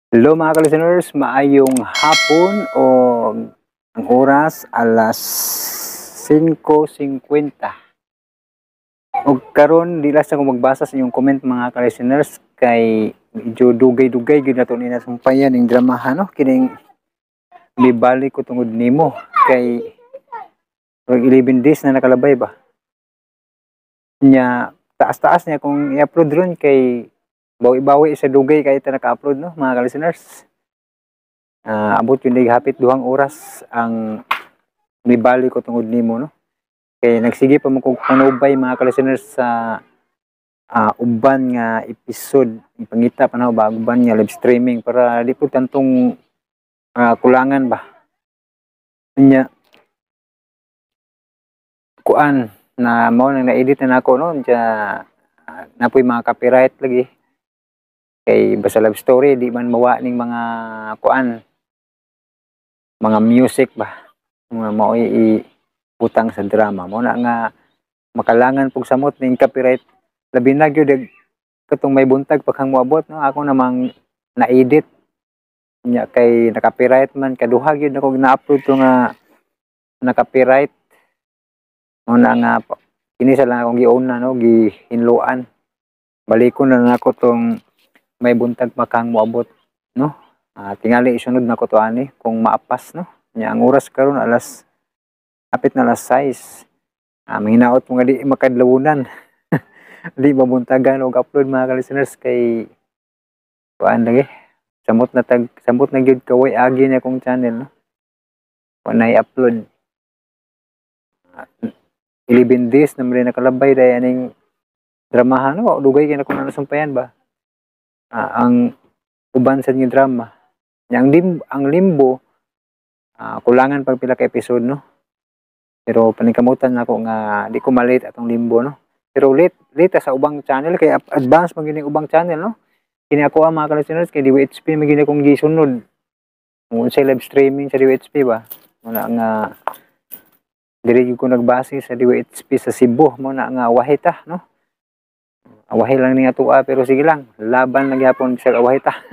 Hello mga ka-listeners, maayong hapon o ang oras alas 5:50. O karon di last ako magbasa sa inyong comment mga ka-listeners kay medyo dugay-dugay gyud nato ni nasumpayan ning dramahan no kining mibalik ko tungod nimo kay 11 days na nakalabay ba. Nya taas-taas niya kung i-upload ron kay bawi-bawi sa dugay kay ta naka-upload no mga ka-listeners. Abot yun hapit 2 oras ang mibalik ko tungod nimo no. Kay nagsige pa mo kog panubay mga ka-listeners sa uban nga episode ipangita pa na ba uban nga live streaming para di po tantong kulangan ba. Nya kuan na mao nang na-edit na nako no napoy mga copyright lagi. Kay basta love story di man mawa ning mga kuan mga music ba mga mao ibutang sa drama mo na nga makalangan pug samot ning copyright labi na gyud katong may buntag paghang moabot no ako namang na-edit nya kay na-copyright man kaduha gyud ako na-upload to nga na-copyright mo na nga kini sa lang akong giuna no gihinluan balikon na nako tong may buntag paghang moabot no. Tingali isunod na ko to ani kung maapas no. Nya ang oras karon alas hapit na alas 6. Mahinaot mo nga di makadlawunan. Di mabuntagan og upload mga ka-listeners kay kuan lagi. Samot na gyud kaway agi na akong channel no. Kunay upload 11 days na mali nakalabay dahil aning dramahan no. Dugay kay na kung nasumpayan ba. Ang uban sa yung drama. Ang limbo, kulangan pag pila ka episode, no? Pero panikamutan na ako nga di ko malate atong limbo, no? Pero late sa ubang channel, kaya advance magiging ubang channel, no? Kini ako mga ka-listeners, kay DWHP magiging akong gisunod. Kung sa live streaming sa DWHP ba? Muna nga, dili ko nagbase sa DWHP sa Cebu, muna nga wahita, no? Awahay lang niya tuwa, pero sige lang, laban lang yapon sa awahita.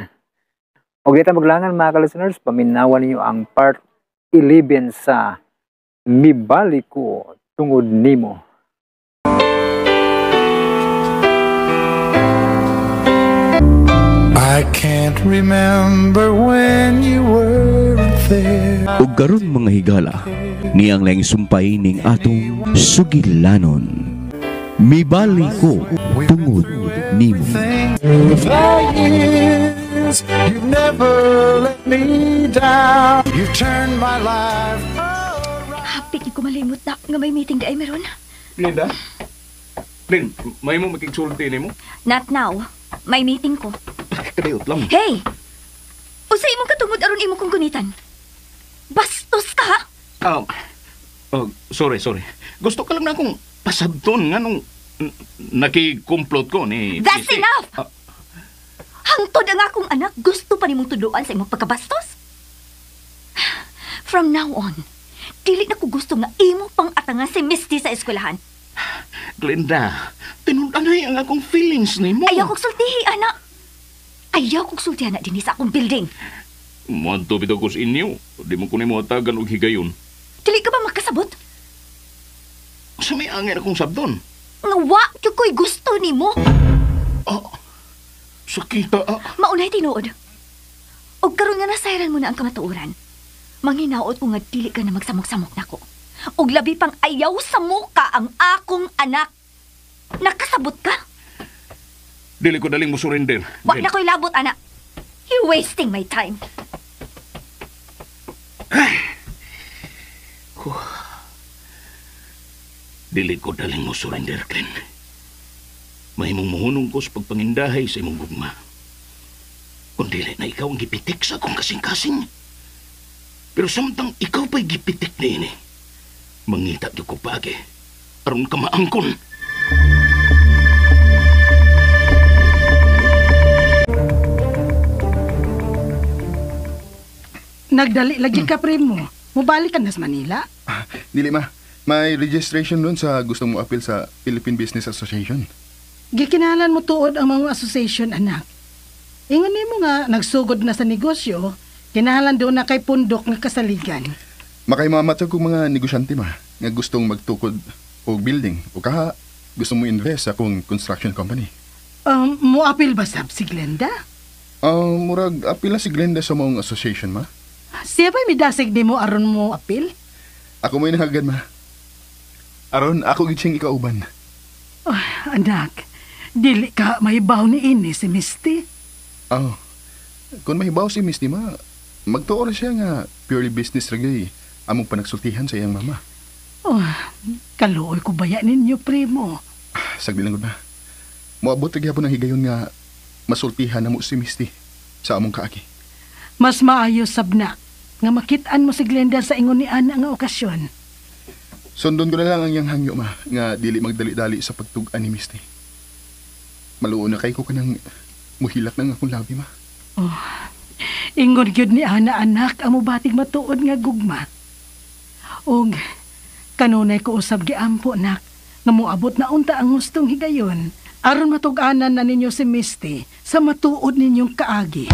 O kita maglangan mga ka-listeners, paminawan niyo ang part 11 sa Mibalik Ko Tungod Nimo. I can't remember when you were there. Ug karon mga higala, niyang lang sumpay ning atong sugilanon. Mibalik ko tungod nimo. You've never let me down. You turned my life around. Hapit ko malimot na nga may meeting di ay meron. Linda? Lin, may mo makiksulti ni mo? Not now. May meeting ko. Kadayot lang. Hey! Usa imong katungod aron imo kong gunitan. Bastos ka! Sorry. Gusto ka lang na akong pasabton nga nung nakikumplot ko ni... That's enough! Hangtod ang akong anak, gusto pa nimong tuduan sa imong pagkabastos? From now on, dili na ko gusto nga imo pang atangan si Misty sa eskwelahan. Glenda, tinuntanay ang akong feelings ni mo. Ayaw kong sultihi, anak. Ayaw kong sultihan na din sa akong building. Manto bitaw ko sa inyo. Di mo kunin mo atagan o higayon. Dili ka ba makasabot? Sa may angin akong sabdon. Nga wa, yung ko'y gusto nimo. Sakita Maunay tinuod. Og karon nga nasayran mo na ang kamatuoran. Manghinaot ko nga dili ka na magsamok-samok nako. Og labi pang ayaw sa muka ang akong anak. Nakasabot ka? Dili ko daling mo surrender. Wa na ko'y labot, anak. You're wasting my time. Dili ko daling mo surrender, Glenn. Mahimong muhunong ko sa pagpangindahay sa imong gugma. Kung dili na ikaw ang gipitik sa akong kasing-kasing. Pero samtang ikaw pa'y gipitik na ini, mangita yung ko pagi, aron ka maangkon. Nagdali lagi ka, primo. Mubalik ka na sa Manila. Dili ma, may registration doon sa gusto mo appeal sa Philippine Business Association. Gikinalan mo tuod ang mga association, anak. Ingon nimo nga nagsugod na sa negosyo, kinahanglan doon na kay pundok nga kasaligan. Makay mamatag kong mga negosyante ma, nga gustong magtukod o building o kaha gusto mo invest sa akong construction company. Muapil ba sab si Glenda? Murag apila si Glenda sa mong association ma. Siya ba midasig nimo aron mo apil? Ako mo inahagad ma. Aron ako gitsing ikauban. Anak, dili ka mahibaw ni ini si Misty. Kung mahibaw si Misty ma, magtuon siya nga purely business ragay among panagsultihan sa iyang mama. Kaluoy ko baya ninyo, primo. Sagdi lang gud na. Moabot ra gyapon ang higayon nga masultihan namo si Misty sa among kaagi. Mas maayo sabna nga makit-an mo si Glenda sa ingon ni Ana nga okasyon. Sundon ko na lang ang iyang hangyo ma, nga dili magdali-dali sa pagtug-an ni Misty. Maluo na kay ko kanang muhilak ng akong labi ma. Ingon gyud ni Ana anak amo batig matuod nga gugma. Og kanunay ko usab giampo nak nga moabot na unta ang gustong higayon aron matug-anan na ninyo si Misty sa matuod ninyong kaagi.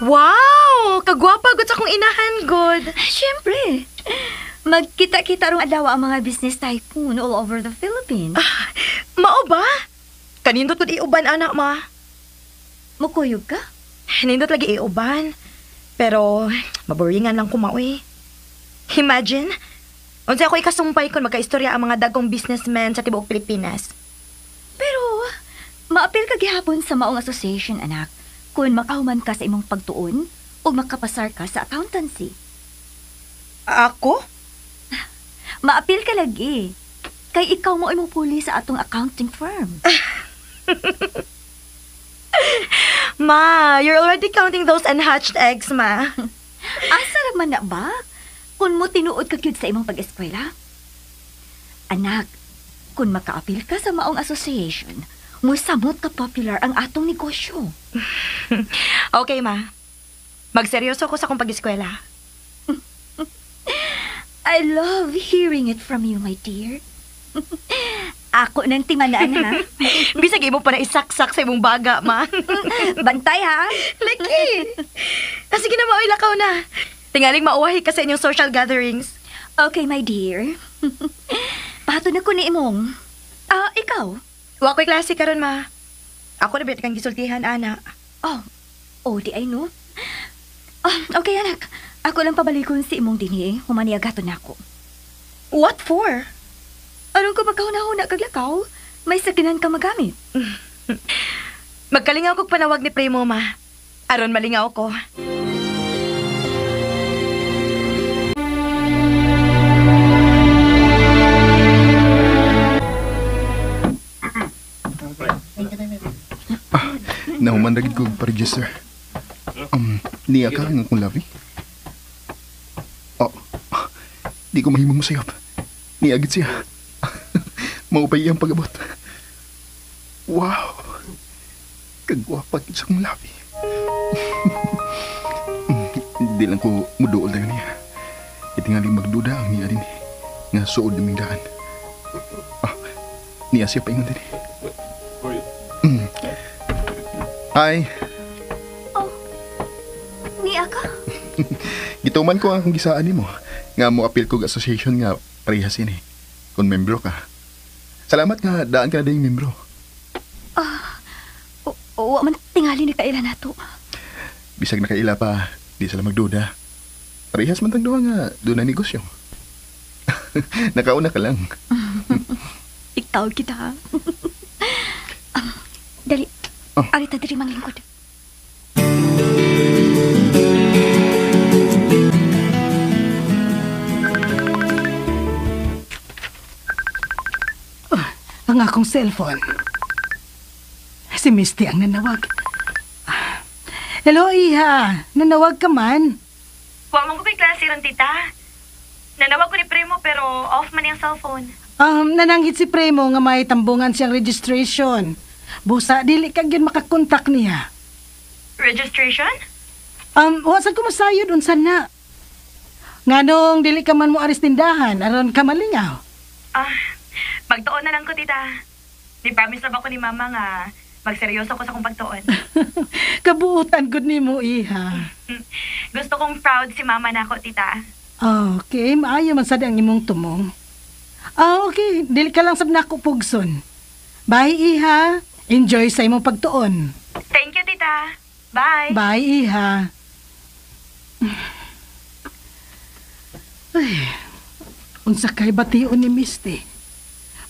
Wow! Kagwapa gud sa akong inahan, God. Siyempre. Magkita-kita rong adlaw ang mga business tycoon all over the Philippines. Mao ba? Kanindot pud iuban anak ma. Mukuyog ka? Nindot lagi iuban. Pero maboringan lang ko mao eh. Imagine, unsa ako ikasumpay kon magkaistorya ang mga dagkong businessmen sa tibuok Pilipinas. Pero, maapil ka gihapon sa maong association, anak, kung makahuman ka sa imong pagtuon o makapasar ka sa accountancy. Ako? Maapil ka lagi. Kay ikaw mo imong puli sa atong accounting firm. Ma, you're already counting those unhatched eggs, ma. Asa naman na ba? Kung mo tinuod ka gyud sa imong pag-eskwela? Anak, kung makaapil ka sa maong association, musamot ka popular ang atong negosyo. Okay, ma. Magseryoso ko sa akong pag-eskwela. I love hearing it from you, my dear. Ako nang timanaan, ha? Bisag imo pa na isaksak sa imong baga, ma. Bantay, ha? Laki! Sige na, maoy na. Tingaling mauwahi ka sa inyong social gatherings. Okay, my dear. Pato na ko ni imong. Ikaw? Wa ko'y klase karon, ma. Ako na bet kang gisultihan, ana. Di ay no? Okay, anak. Ako lang pabalikon si imong dinhi. Humaniagato na ako. What for? Aron ko magkahuna-huna kaglakaw? May saginan ka magamit. Magkalingaw kog panawag ni Primo, ma. Aron malingaw ko. Nahuman ragid ko pa-register. Niya ka ang akong labi? Di ko mahimong masayap. Niagit siya. Maupay ang pag-abot. Wow! Kagwapa sa akong labi. Di lang ko muduol tayo niya. Itingaling magduda ang niya din. Nga suod naming daan. Niya siya paingon din. Hi! Niya ka? Gituman ko ang gisaan ni mo. Nga mo appeal ko association nga parehas ini. Kung membro ka. Salamat nga daan ka na ding membro. Wa man tingali ni kaila nato. Bisag na kaila pa, di sila magduda. Parehas man tang duha nga doon na negosyo. Nakauna ka lang. Ikaw kita, ha? Dali. Arita diri manglingkod. Ang akong cellphone. Si Misty ang nanawag. Hello, Iha. Nanawag ka man? Wa mong ko klase ron, tita. Nanawag ko ni Primo pero off man yung cellphone. Nananghit si Primo nga may tambungan siyang registration. Busa, dili ka gyud makakontak niya. Registration? Wasag ko masayod unsan na. Nganong dili ka man mo aris tindahan aron ka malingaw. Magtuon na lang ko, tita. Ni-promise na ba ko ni mama nga magseryoso ko sa kong pagtuon. Kabuutan gud nimo iha. Gusto kong proud si mama na ako, tita. Okay, maayo man sad ang imong tumong. Okay, dili ka lang sab nako pugson. Bye iha. Enjoy sa imong pagtuon. Thank you, tita. Bye. Bye iha. Ay, unsa kay bation ni Misty?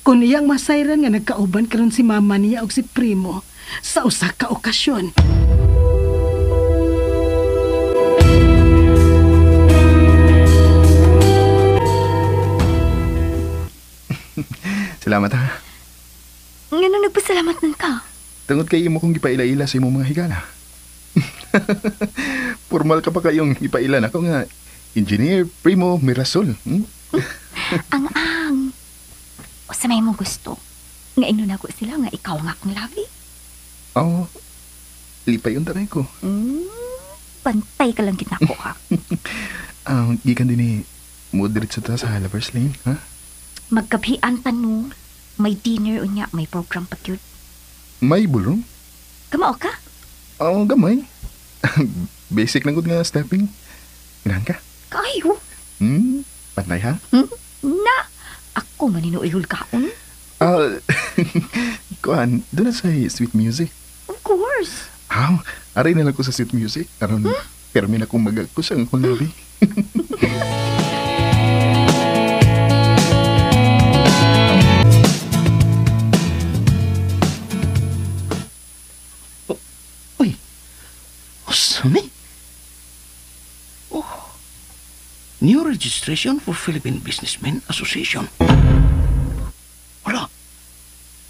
Kung iyang masayran nga nagkauban karon si mama niya og si Primo sa usa ka okasyon. Salamat ha. Nga nagpasalamat ng ka. Tungod kay imo kong gipaila-ila sa imong mga higala. Formal ka pa kayong ipaila na ako nga Engineer Primo Mirasol. Ang. O sa may mo gusto. Nga inon ako sila nga ikaw nga akong labi. Oo. Lipay yung taray ko. Pantay ka lang ginako ha. Gikan din ni moderate sa ta sa Lovers Lane, ha? Magkabian tanu. May dinner unya, may program pa yun. May bulong? Kamao ka? Oo, gamay. Basic lang gud nga stepping. Ganahan ka? Kayo. Pantay ha? Na, ako maninuihol kaon. Kuhan, doon na sa sweet music. Of course. Aray na lang ko sa sweet music. Aron, permi na kong magagkus ang kong labi. Sani? New registration for Philippine Businessmen Association. Wala.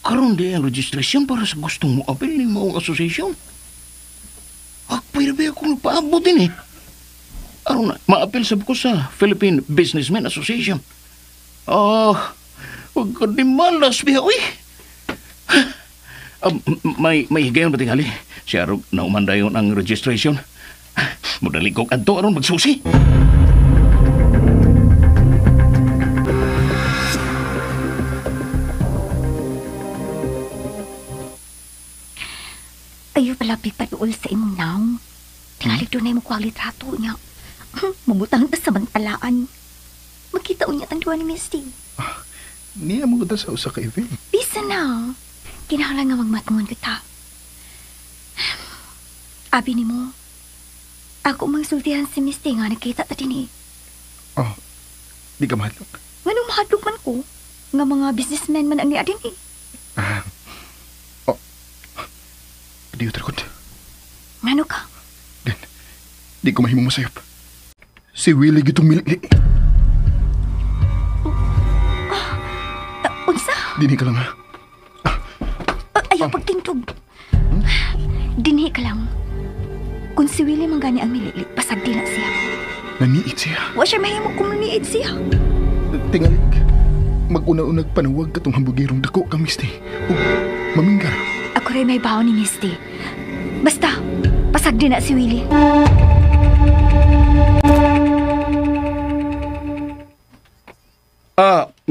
Karon di ang registration para sa gustong mo apel ni maong association. Pwede ba akong paabot din eh. Aron na, ma-apel sa ko sa Philippine Businessmen Association. Huwag ka di malas, biya, uy. May higayon ba tingali? Siya rin naumanda yun ang registration. Madali ko kanto aron magsusi. Ayaw pala pipaduol sa imong naong. Tingali doon na mo kuha litrato niya. Mamutang ta sa bantalaan. Makita unya ang duwa ni Misty. Niya mo ta sa usa ka event. Bisa na. Kinahanglan nga magmatngon kita. Abi ni mo, ako magsultihan si Misty nga nakita ta din eh. Di ka mahadlok. Nganong mahadlok man ko? Nga mga businessmen man ang niya din eh. Di ko tarkot. Ngano ka? Di ko mahimong masayop. Si Willie gitong milikli. Unsa? Dini ka lang ha. Ayaw pagtintog. Dinhi ka lang. Kung si Willie man gani ang mililit, pasagdi na siya. Naniit siya. Wa siya mahimo kung naniit siya. Tingalik. Mag-una-unag panawag katong hambugirong dako ka, Misty. O, maminggar. Ako rin may baon ni Misty. Basta, pasagdi na si Willie.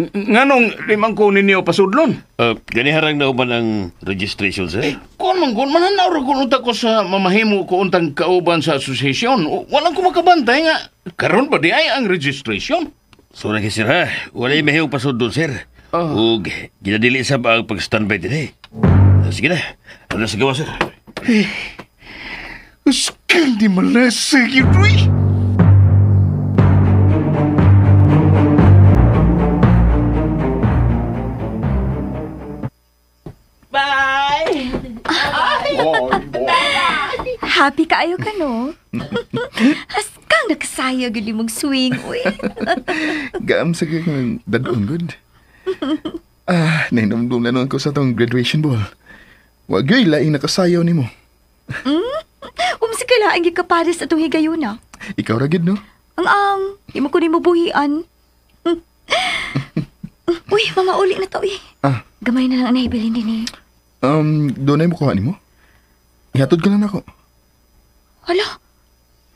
Nganong limang kunin niyo pasudlon? Ganiharang na ba ng registration, sir? Kung mananaw ra kung unta ko sa mamahimo ko untang kauban sa association. Walang ko makabantay nga. Karon ba di ay ang registration? So, sir, ha? Wala'y mahiyong pasod doon, sir. Ug, ginadili sa ba ang pag-standby din, eh? Sige na. Ano sa gawa, sir? Uskan di malasag yun, Roy. Happy kaayo ka, no? Haskang nakasayo gili mong swing, uy. Gaam sa kang dadon good. Nainumdum na nun ko sa tong graduation ball. Wag yo'y laing nakasayaw ni mo. Umsikala ang gikapares atong higayuna. Ikaw ragid, no? Ang, di mo ko ni mabuhian. Uy, mga uli na to, uy. Gamay na lang ang naibilin din eh. Doon ay mo kuha ni mo? Ihatod ka lang ako. Hala,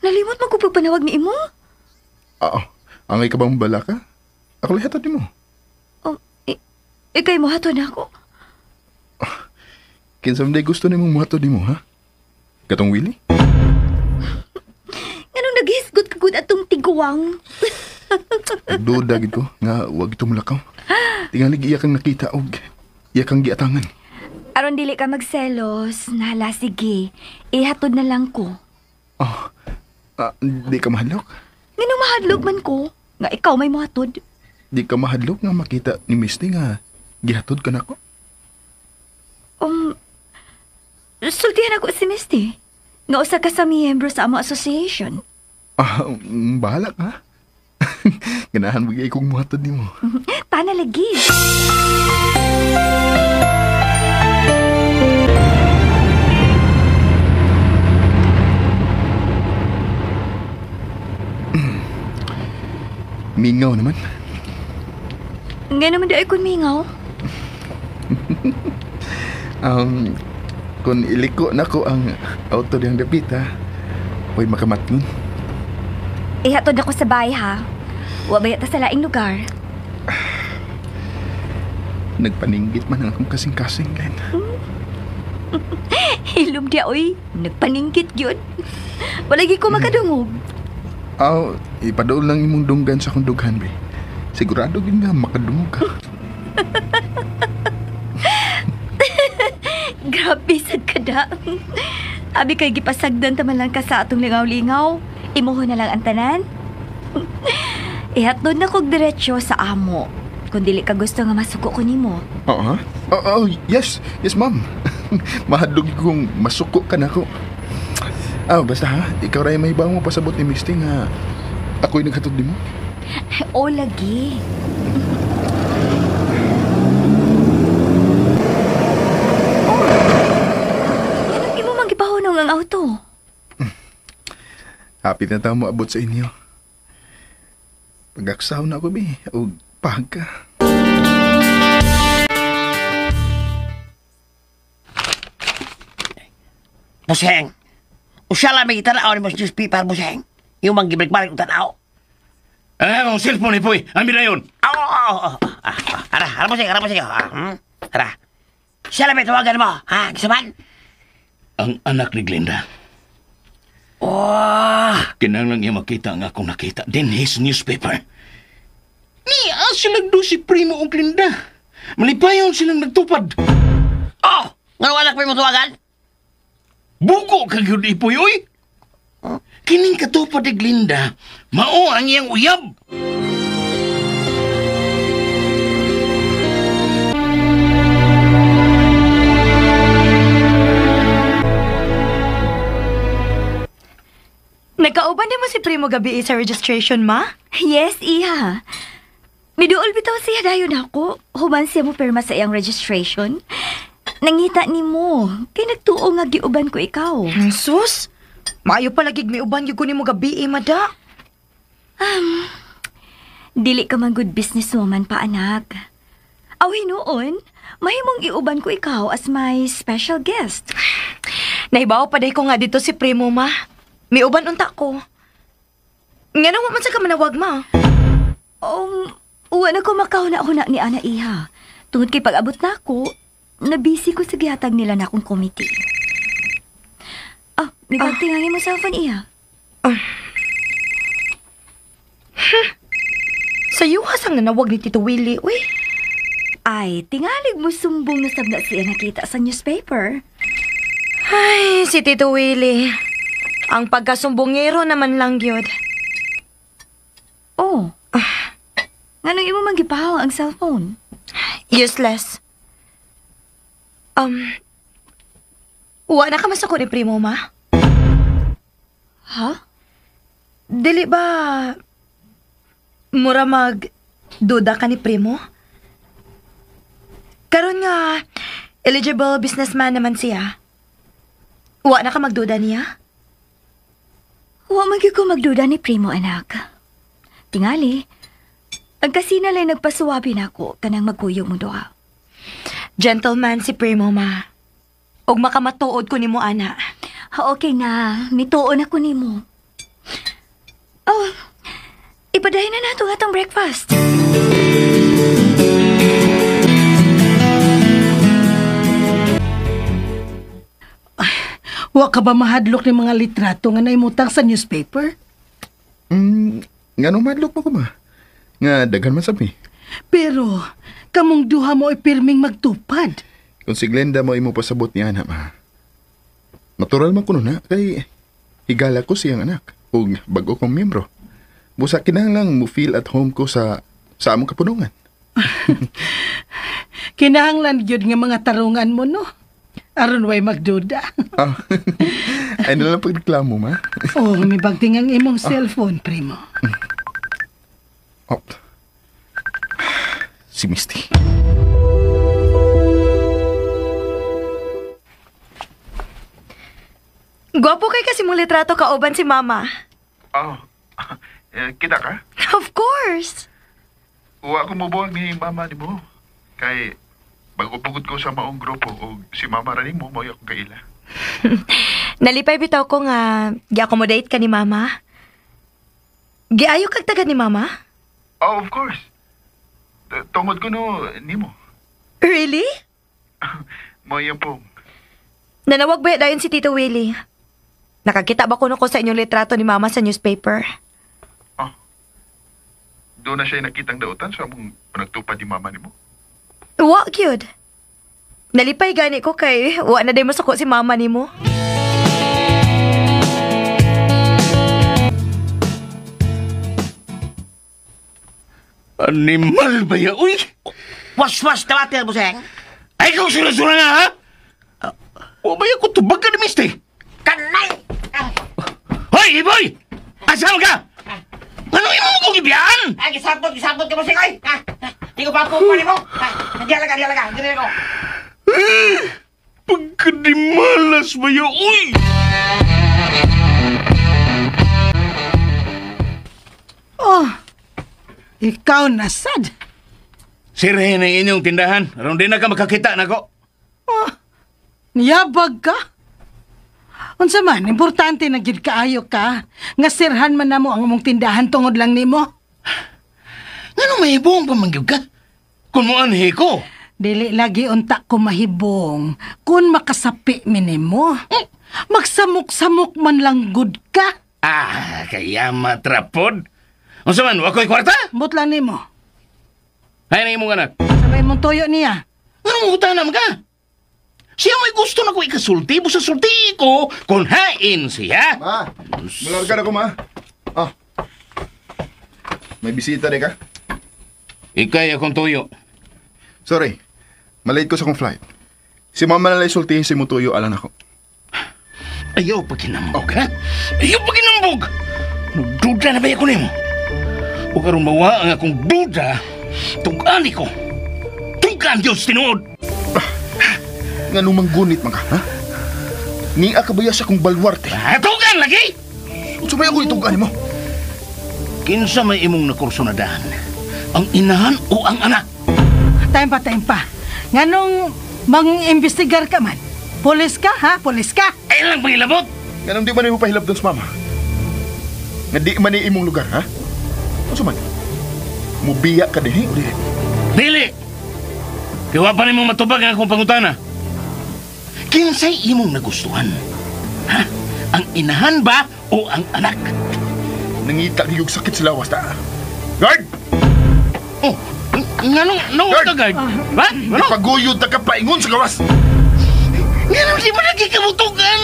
Nalimot mo ko pagpanawag ni imo? Angay ka bang bala ka? Ako lahat mo. Oh, ikay mo hato na ako. Kinsam day gusto ni mong muhato di mo, ha? Katong Willie? Anong naghisgot ka gud atong tiguwang? Duda gid ko nga wag ito mulakaw. Tingalig iya kang nakita og iya kang giatangan. Aron dili ka magselos, nala sige. Ihatod na lang ko. Di ka mahadlok? Nganong mahadlok man ko? Nga ikaw may muhatod. Di ka mahadlok nga makita ni Misty nga gihatod ka na ko? Sultihan ako si Misty. Nga usa ka sa miyembro sa among association. Bahala ka. Ganahan mo gay kong muhatod ni mo. Tana lagi. Mingaw naman. Nga naman dahi kun mingaw. Kung iliko na ko ang auto diyang dapita, huwag makamatngon. Ihatod ako sa bahay ha. Wa ba yata sa laing lugar? Nagpaninggit man ang akong kasing-kasing, Glenn. Hilom dia, oy. Nagpaninggit yun. Walagi ko makadungog. Ipadool lang imong dunggan sa akong dughan, be. Sigurado gin nga makadungog ka. Grabe sad kada. Abi kay gipasagdan taman lang ka sa atong lingaw-lingaw. Imuho na lang ang tanan. Ihatod na kog diretsyo sa amo. Kung dili ka gusto nga masuko ko nimo. Yes, ma'am. Mahadlog kong masuko ka na ko. Basta ha, ikaw ray may bago mo pasabot ni Misty nga ako'y naghatod nimo. O lagi. Anong imo man gipahunong ang auto? Happy na tao mo abot sa inyo. Pag-aksaw na ako, be. O pagka. Buseng, usala may itanaw ni Mr. Newspaper, Buseng. Yung mga gibalik-balik ng tanaw. Ang cellphone ni Poy. Amin na yun. Ara, Buseng. Ara. Siya lang may tawagan mo, ha? Kisaman? Ang anak ni Glenda. Kinahanglan niya makita ang akong nakita. Then his newspaper. Niya silang do si Primo o Glenda. Malipayon silang nagtupad. Ngano anak mo tawagan? Bugo kag yun ipoy, oy. Kining katupad ni Glenda, mao ang iyang uyab. Nagkauban din mo si Primo gabi sa registration, ma? Yes, iha. Miduol bitaw siya dayon ako. Human siya mo perma sa iyang registration. Nangita ni mo. Kay nagtuo nga giuban ko ikaw. Sus? Maayo palagig may uban yung kunin mo gabi, mada. Dili ka man good businesswoman pa, anak. Aw, hinuon, mahimong iuban ko ikaw as my special guest. Naibaw pa day ko nga dito si Primo, ma. May uban unta ko. Nga naman man sa ka manawag, ma. Uwan ako makahuna-huna ni Ana Iha. Tungod kay pag-abot na ako, nabisi ko sa gihatag nila na akong committee. Nagagtingangin mo sa phone, Iha. Sayuhas ang nanawag ni Tito Willie, uy. Ay, tingalig mo sumbong na sabna siya nakita sa newspaper. Ay, si Tito Willie. Ang pagkasumbongero naman lang yun. Nganong imo magipahaw ang cellphone? Useless. Uwa na ka masako ni Primo, ma? Ha? Dili ba mura duda ka ni Primo? Karon nga eligible businessman naman siya. Uwa na ka magduda niya? Wa man gyud ko magduda ni Primo, anak. Tingali, ang kasina lang nagpasuwabi na ako kanang magkuyog mo doha. Gentleman si Primo, ma. Og makamatuod ko ni mo, ana. Okay na, nituon ako nimo. Oh, ipadahin na nato atong breakfast. Wa ka ba mahadlok ni mga litrato nga naimutang sa newspaper? Nga nung madlok mo ko ma. Nga daghan man sabi. Pero, kamong duha mo ay pirming magtupad. Kung si Glenda mo imo pasabot niya na ma. Natural man kuno na kay higala ko siyang anak ug bago kong miyembro. Busa kinahanglang mo feel at home ko sa among kapunungan. Kinahanglan gyud nga mga tarungan mo, no? Aron way magduda. Ay na lang pagreklamo, ma. Oh, may bagting ang imong cellphone, primo. Oh. Si Misty. Gwapo kay kasi mong litrato kauban si Mama. Oh. Kita ka? Of course. Uwa ko mo buwag ni Mama ni mo. Kay bago pugod ko sa maong grupo o si Mama rin mo, mo'y akong kaila. Nalipay bitaw ko nga gi-accommodate ka ni Mama. Giayo kag tagad ni Mama? Oh, of course. Tungod ko no, ni mo. Really? Mo'y po. Nanawag ba dayon si Tito Willie? Nakakita ba ko sa inyong litrato ni Mama sa newspaper? Oh. Doon na siya nakitang dautan sa among panagtupad ni Mama ni mo. Wa, cute. Nalipay gani ko kay wa na day masuko si Mama ni mo. Animal ba ya, uy? Was-was, tawatir mo, Seng. Ay, kung sula-sula nga, ha? O ba yung kutubag ka ni Misty? Kanay! Hoy, Iboy! Asal ka? Ano yung mo kong ibiyaan? Ay, gisabot ka mo, Seng, ay! Di ko pa po mo. Diyan lang, diyan ako. Pagkadimalas ba ya, uy? Oh, ikaw na sad. Sirahin ang inyong tindahan. Aron din na ka makakita na ko. Oh, niyabag ka. Unsa man, importante na gyud kaayo ka. Nga sirhan man namo ang among tindahan tungod lang nimo. Ngano may buong pamangyog ka? Kung mo anhi ko. Dili lagi unta ko mahibong kun makasapi mi nimo. Magsamok-samok man lang good ka. Kaya matrapod. Unsa man, wako'y kwarta? But lang nimo. Hay na imong anak. Sabay mong tuyo niya. Anong utanam ka? Siya may gusto na ko ikasulti. Busa sulti ko kung hain siya. Ma, malarga na ko, ma. Ah. May bisita rin ka? Ikay akong tuyo. Sorry, malate ko sa kong flight. Si Mama na lang sultihin si Mutuyo, alam ako. Ayaw pa kinambog, ha? Ayaw pa kinambog! Nagduda na ba ako nimo? O karong mawa ang akong duda, tugani ko. Tugan Diyos tinuod! Nga nung manggunit man ka, ha? Ni akabaya sa kong balwarte. Tugan lagi! Sumaya ko itugan mo. Kinsa may imong nakursunadahan? Ang inahan o ang anak? Time pa. Nganong mang-imbestigar ka man? Polis ka, ha? Polis ka? Ay lang pangilabot! Nga nung di man mo pahilap doon sa Mama. Nga di man imong lugar, ha? O suman? Mubiya ka din, uli. Dili! Kaya pa rin mong matubag ang akong pangutana. Kinsay imong nagustuhan? Ha? Ang inahan ba o ang anak? Nangita niyog sakit sa lawas ta. Guard! Oh, nganong ka, guard? Ha? Ano? Paguyod na ka paingon sa gawas! Nganong di mo nagkikamutugan?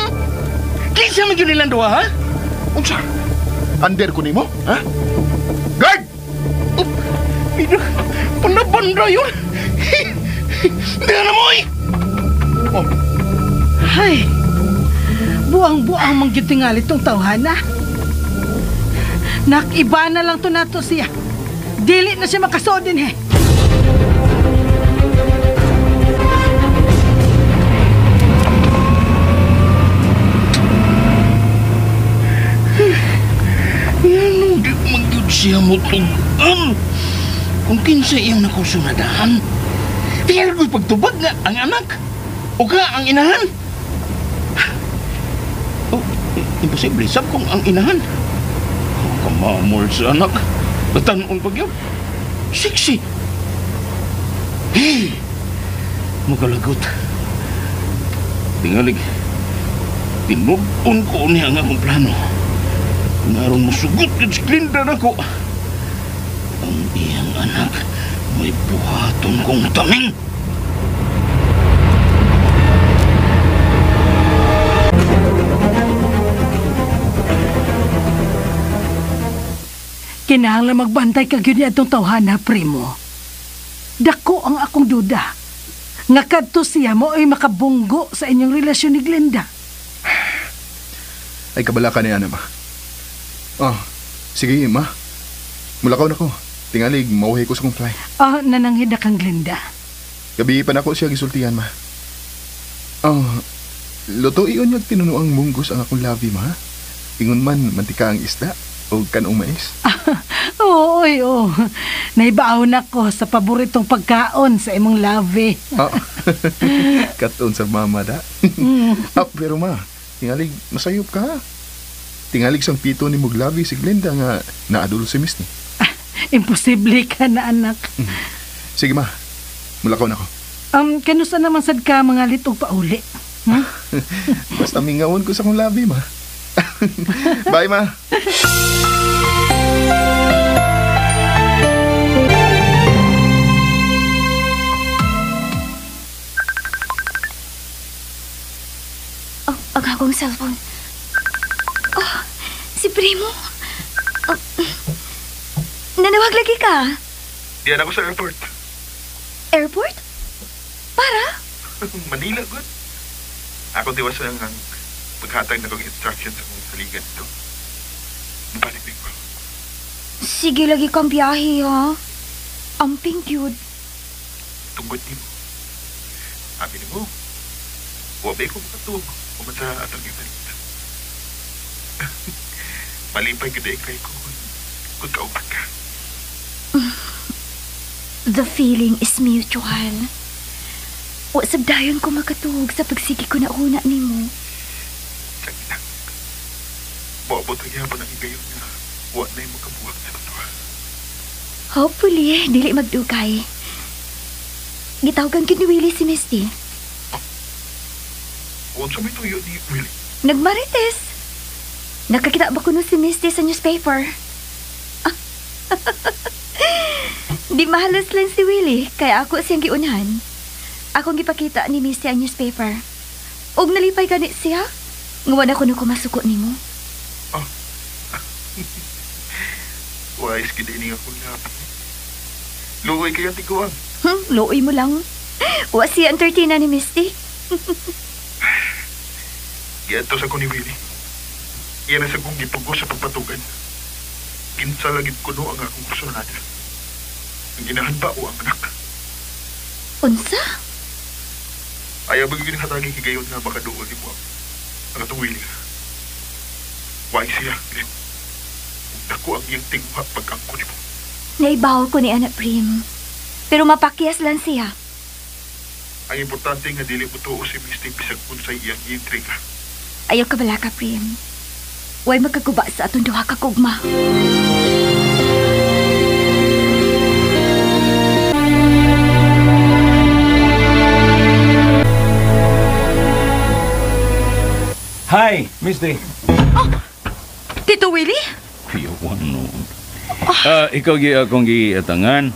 Kinsa man yun nilang duwa, ha? Unsa? Under ko nimo, ha? Guard! Oh, panabanda yun! Diyan na mo, eh! Oh, Hay, buang-buang manggitingali tong tawhana. Nakiba na lang to nato siya. Dili na siya makasod din, he. Yan, di magyud siya mo tugan. Kung kinsa iyang nakusunadahan, tingnan ko'y pagtubag nga ang anak. O ka ang inahan. Oh, imposible. Sab kong ang inahan. Mamamol sa anak. Natanon pag yun. Siksi. Hey! Magalagot. Tingalig. Tinubon ko niya ang akong plano. Naroon masugot ka si Glinda na ko. Ang iyang anak, may buhaton kong taming. Kinahanglan magbantay ka gyud atong tawhana, primo. Dako ang akong duda. Nga kadto siya mo ay makabunggo sa inyong relasyon ni Glinda. Ay, kabala ka niya na, ma. Sige, ma. Mulakaw na ko. Tingalig, mauhay ko sa kong flight. Nananghid na kang Glinda. Gabi pa na ko siya gisultihan, ma. Luto iyon yung tinunuang munggos ang akong labi, ma. Ingon man, mantika ang isda o kanong mais. Oo. Naibaw na ko sa paboritong pagkaon sa imong labi. Katon sa mama da. Pero ma, tingalig masayop ka. Tingalig sang pito ni Muglabi si Glenda nga naadul si Miss ni. Imposible ka na, anak. Sige ma, mulakaw na ko. Kanusa naman sad ka mga litog pauli? Basta mingawon ko sa kong labi, ma. Bye, ma. Ang akong cellphone. Si Primo. Nanawag lagi ka? Diyan ako sa airport. Airport? Para? Manila, good. Ako tiwas lang ang paghatag na kong instructions sa kong saligan ito. Mabalik ko. Sige lagi kang biyahe, ha? Amping cute. Tungkod ni mo. Sabi ni mo, wabe ko makatug kung sa atang ibalit. Malipay gede kay ko kung kaupat ka. The feeling is mutual. Wa sabdayon ko makatuog sa pagsigi ko na una ni mo. Sakit lang. Maabot ang yapon ang igayon na wa na yung makabuwag sa katwa. Hopefully, dili magdugay. Gitawagan kin ni Willie si Misty. Huwag sa may tuyo ni Willie. Nagmarites. Nakakita ba ko no si Misty sa newspaper? Di mahalas lang si Willie, kaya ako siyang giunahan. Akong gipakita ni Misty ang newspaper. Og nalipay ganit siya, ngawan ako ko masuko nimo. Wais gede ni akong labi. Luoy kaya tiguang. Luoy mo lang. Wa siya entertaina ni Misty. Giadto sa ko ni Willie. Iyan sa kong gitugo sa pagpatugan. Kinsa lagit ko no ang akong kursunada. Ang ginahan ba o ang anak? Unsa? Ayaw ba yung hatagi higayon nga makadoon ni mo ang atong Willie. Why siya, Glenn? Dako ang iyang tingwa pag-angko ni mo. Naibaw ko ni Anak Prim. Pero mapakyas lang siya. Ang importante nga dili mo tuo si Misty bisag unsay iyang intriga. Ayaw ka bala ka, Prim. Way magkaguba sa atong duha ka kugma. Hi, Misty. Tito Willie? Yawan no. Ikaw akong giatangan.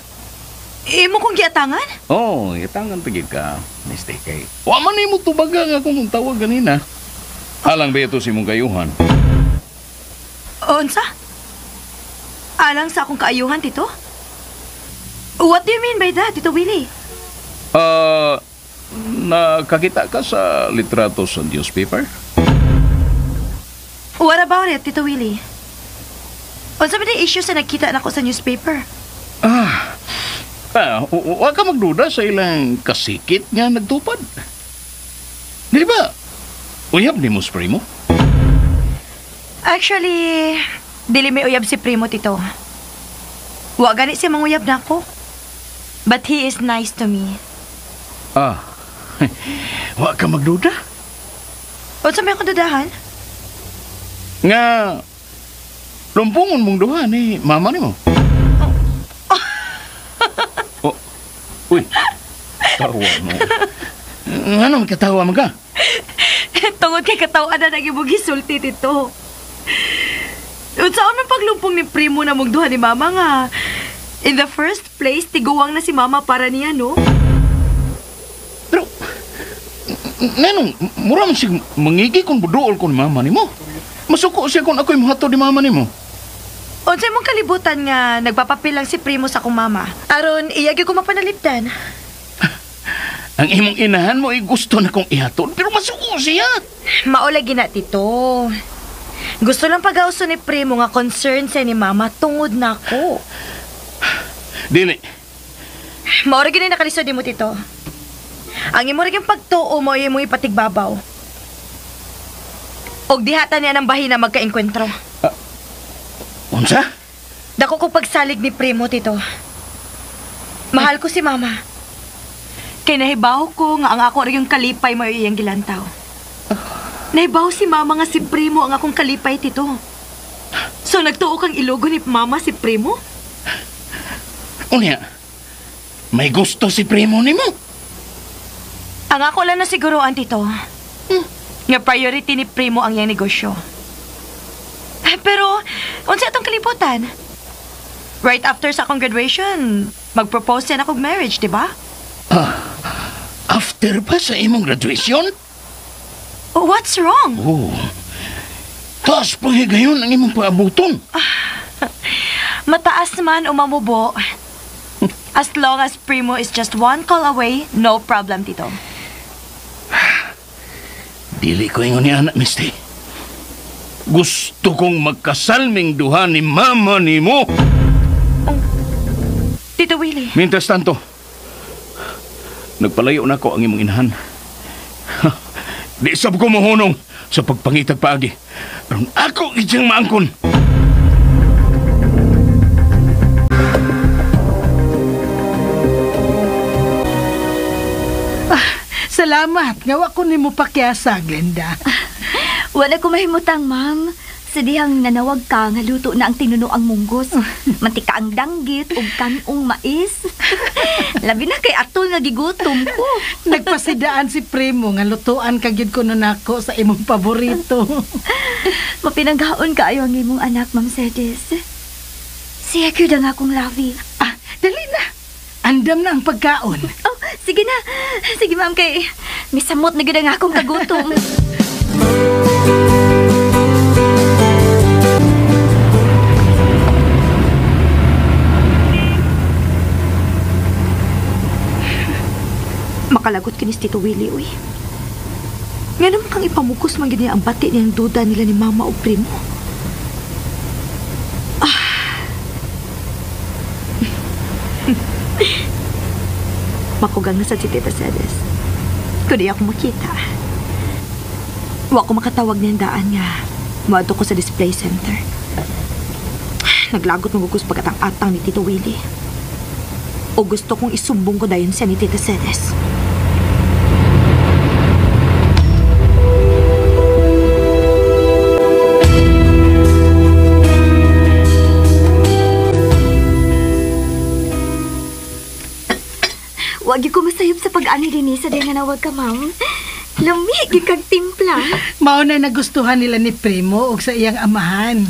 Imo kong giatangan? Giatangan pagid ka, Misty kay. Wa man nimo tubaga nga akong tawag ganina. Alang ba ito si mong kayuhan? Unsa? Alang sa akong kaayuhan, Tito? What do you mean by that, Tito Willie? Nakakita ka sa litrato sa newspaper? What about it, Tito Willie? Unsa ba na issue sa nakita na ko sa newspaper? Huwag ka magduda sa ilang kasikit nga nagtupad. Di ba? Uyab ni mo sa primo? Actually, dili may uyab si Primo, Tito. Wa gani siya manguyab na ako. But he is nice to me. Huwag ka magduda. Unsa may akong dudahan? Nga, Lumpungon mong duha ni mama ni mo. Oh. Uy, tawa mo. Ano, katawa mo ka? Tungod kay katawan na nagibog gisulti dito. Unsaon man paglumpong ni primo na mong duha ni mama nga. In the first place, tiguwang na si mama para niya, no? Pero, nanong, mura man siya mangigi kung buduol ko ni mama ni mo. Masuko siya kung ako'y mahato ni mama ni mo. Unsay mong kalibutan nga nagpapapil lang si primo sa akong mama. Aron, iyagi ko mapanalipdan. Ang imong inahan mo ay gusto na kong ihatod, pero masuko siya. Maulagi na, tito. Gusto lang pag-auso ni primo nga concern siya ni mama tungod na ako. Dili. Mauragi na nakalisod ni mo, tito. Ang imo rin pagtuo mo ay mo ipatigbabaw. Og dihatan niya ng bahin na magkaengkwentro. Unsa? Dako ko pagsalig ni primo, tito. Mahal ko si mama. Kay nahibaw ko nga ang ako rin yung kalipay mo iyang gilantaw. Nahibaw si mama nga si primo ang akong kalipay, tito. So nagtuo kang ilogo ni mama si primo? Unya, may gusto si primo ni mo. Ang ako lang na siguroan, tito. Nga priority ni primo ang iyang negosyo. Pero, unsa itong kalibutan? Right after sa akong graduation, mag-propose yan akong marriage, di ba? After pa sa imong graduation? What's wrong? Oh. Taas pa gayon ang imong paabuton. Mataas man o mamubo. As long as primo is just one call away, no problem, tito. Dili ko ingon ni anak, Misty. Gusto kong magkasalming duha ni mama ni mo. Tito Willie. Mintas tanto, nagpalayo na ko ang imong inahan. Di sab ko mahunong sa pagpangitag paagi. Pero ako idyang maangkon. Salamat. Ngawa ko ni mo pakyasa, Glenda. Wala ko mahimutang, ma'am. Sa dihang nanawag ka nga luto na ang tinunoang munggos. Mantika ang danggit ug kanong mais. Labi na kay atol nga gigutom ko. Nagpasidaan si Primo nga lutuan kagyud ko nun ako sa imong paborito. Mapinanghaon kaayo ang imong anak, Ma'am Cedes. Siya kyud ang akong lavi. Dali na. Andam na ang pagkaon. Oh, sige na. Sige, ma'am, kay misamot na gid ang akong kagutom. Makalagot kinis Tito Willie, uy. Nga naman kang ipamukos man gid niya ang bati niyang duda nila ni Mama o Primo. Makugang na sa si Tita Cedes. Kung di ako makita, wa ko makatawag niyang daan nga. Maadto ko sa display center. Naglagot magugos pagkatang-atang ni Tito Willie. O gusto kong isumbong ko dayon siya ni Tita Cedes. Wag ko masayop sa pag-ani din sa nga nawag ka, ma'am. Lamig kag timpla. Mao na nagustuhan nila ni Primo ug sa iyang amahan.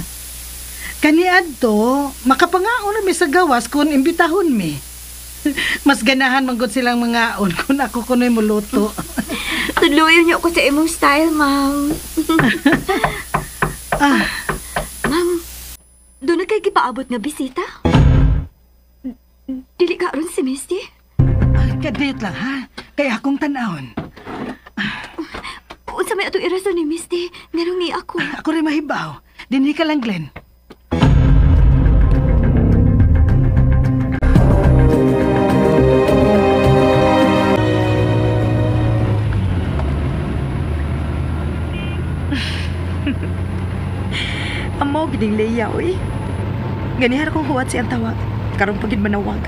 Kaniadto, makapangaon na mi sa gawas kung imbitahon mi. Mas ganahan man gud silang mga on kung ako kunoy muluto. Tudloyon niyo ako sa imong style, ma'am. Ma'am, doon na kay gipaabot nga bisita? Dili ka ron si Misty? Kadiyot lang ha, kaya akong tanahon. Unsa may atong irason ni Misty? Nganong ni ako? Ako rin mahibaw. Dinhi ka lang, Glenn. Amo giding Leia, uy. Ganihar kong huwat siyang tawag. Karong pagid manawag.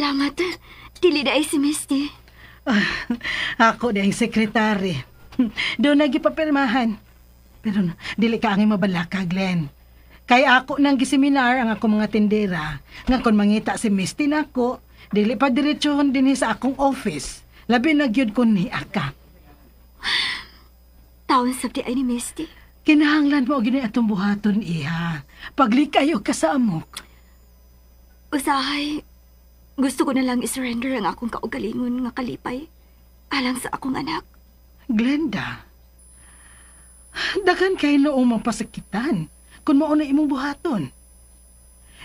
Salamat. Dili na si Misty. Ako di ang sekretary. Doon nagi papirmahan. Pero dili ka angay mabalaka, Glenn. Kay ako nang giseminar ang ako mga tindera. Nga kon mangita si Misty nako, dili pa diretsohon din sa akong office. Labi na gyud ko ni aka. Taon sabdi ay ni Misty. Kinahanglan mo gini atong buhaton, iha. Paglikayo ka sa amok. Usahay, gusto ko na lang isurrender ang akong kaugalingon nga kalipay alang sa akong anak. Glenda, daghan kay noong mapasakitan kung mauna imong buhaton.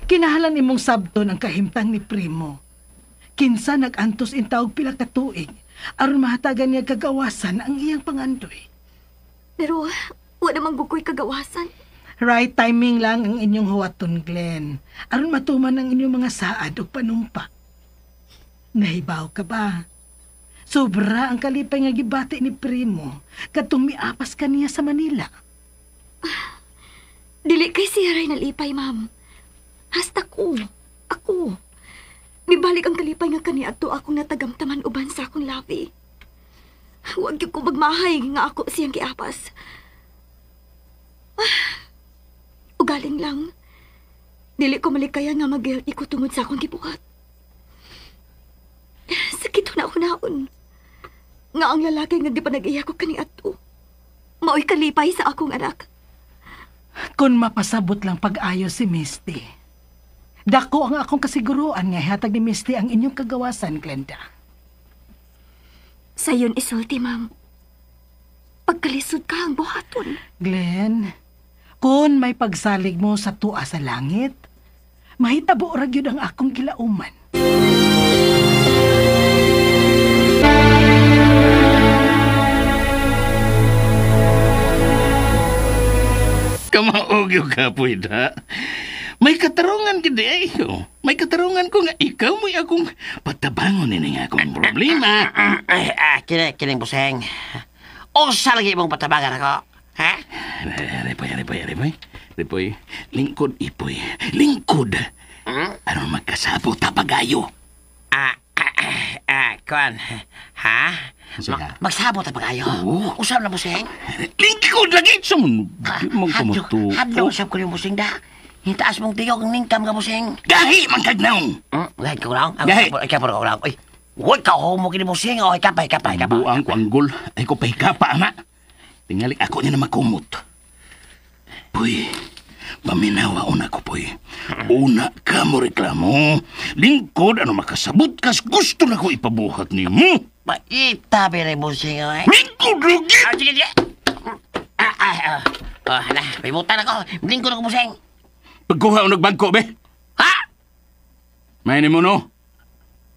Kinahalan imong sabton ang kahimtang ni Primo. Kinsa nag-antos in taog pila ka tuig aron mahatagan niya kagawasan ang iyang pangandoy. Pero wala namang gukoy kagawasan. Right timing lang ang inyong huwaton, Glenn. Aron matuman ang inyong mga saad o panumpa. Nahibaw ka ba? Sobra ang kalipay nga gibati ni Primo katong miapas kaniya sa Manila. Dili kay siya ray nalipay, ma'am. Hasta ko. Ako. Mibalik ang kalipay nga kaniya ato akong natagamtaman uban sa akong labi. Huwag yung ko magmahay nga ako siyang kiapas. Ugaling lang. Dili ko malikaya nga mag-guilty ko tungod sa akong gibuhat. Sakit na naon. Nga ang lalaki nga di pa nag-iya ko kani ato. Mao'y kalipay sa akong anak. Kung mapasabot lang pag-ayo si Misty, dako ang akong kasiguruan nga hatag ni Misty ang inyong kagawasan, Glenda. Sayon isulti, ma'am. Pagkalisod ka ang buhaton. Glenn, kung may pagsalig mo sa tua sa langit, mahitabo ra gyud ang akong gilauman. Kamaog yung kapoy na. May katarungan gid ay. May katarungan ko nga ikaw mo'y akong patabangon ni nga akong problema. Kining buseng. Usa lagi mong patabangan ako. Ha? Ripoy. Lingkod, ipoy. Lingkod. Aron magkasapo tapagayo. Kuan. Ha? Magsabot ang pag-ayo. Usap na buseng. Lingkod lagi. Saman, di mong kamuto. Hadlo usap ko yung buseng da. Hintaas mong tigog ng ningkam ka buseng. Gahi, mangkagnaong. Gahi ka lang? Gahi. Ikaw po lang. Uy, huwag ka homo kini buseng. O, kapay. Buang ko ang gol. Ay ko pahikapa, ama. Tingali ako niya na makumot. Puy, paminawa una ko, puy. Una ka mo reklamo. Lingkod, ano makasabot kas. Gusto na ko ipabuhat ni mo. Maitabi rin buseng. Lingkod, lugi! Sige. Hala, may mutan ako. Lingkod ako buseng. Pagkuha o nagbangko, be? Ha? May ni mo, no?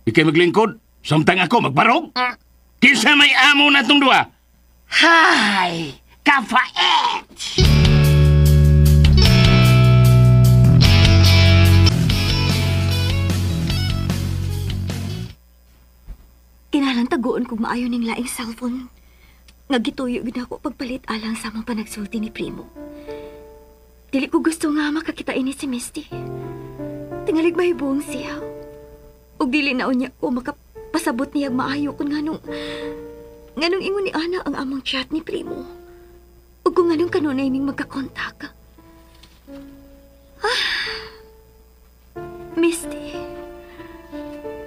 Ikay maglingkod. Samtang ako magbarog. Kinsa may amo na itong dua? Hay! Kafait! Kinalang taguon kong maayo ning laing cellphone. Nagituyo gid ako pagpalit alang sa mga panagsulti ni Primo. Dili ko gusto nga makakita ini si Misty. Tingalig mahibong siya. Ug dili na unya ko makapasabot niya maayo kung nganong ingon ni Ana ang among chat ni Primo. Ug kung nganong kanunay ning magkakontak. Misty.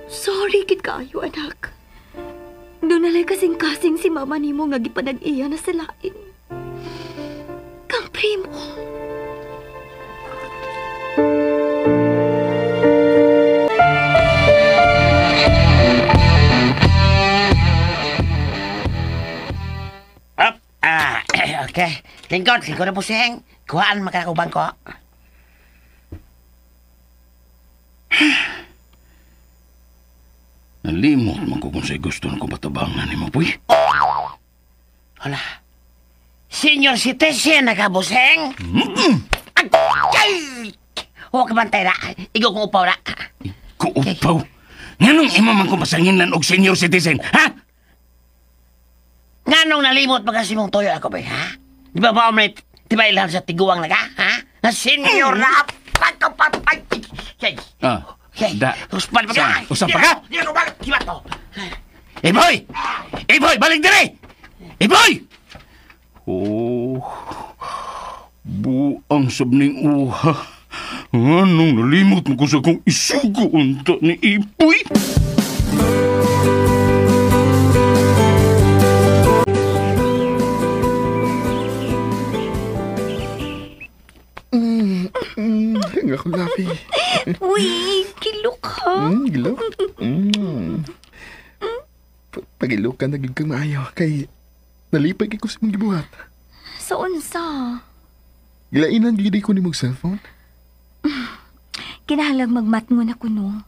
Sorry gid kaayo, anak. Doon nalay kasing-kasing si mama nimo nga gipanag-iya na sa lain. Kang Primo. Okay. Lingkod na buseng. Kuhaan makakubang ko. Nalimot man ko kung sa'y gusto na kong patabangan ni mo, puy. Hala. Senior citizen na ka, buseng? Ay! Huwag ka bantay na. Ikaw kong upaw na. Kuupaw? Nganong ima man kong pasanginan og senior citizen, ha? Nganong nalimot magkasi mong toyo ako, ba, ha? Di ba ba may tibailan sa tiguang na ka, ha? Na senior na pagkapapay. Da. Uspan pa ka! Uspan pa ka? Di ako bakit kibat to! Boy! Boy, balik dire! Boy! Oh, buang sabning uha. Anong nalimot mo ko sa kong isugo unta ni Ipoy? Ang ako labi. Uy, kilok ha. Gilo. Pag-ilo ka naging kang maayo kay nalipay kay ko sa mong gibuhat. Sa unsa? Gilainan gidi ko ni mong cellphone. Kinahanglang magmatngon ako no.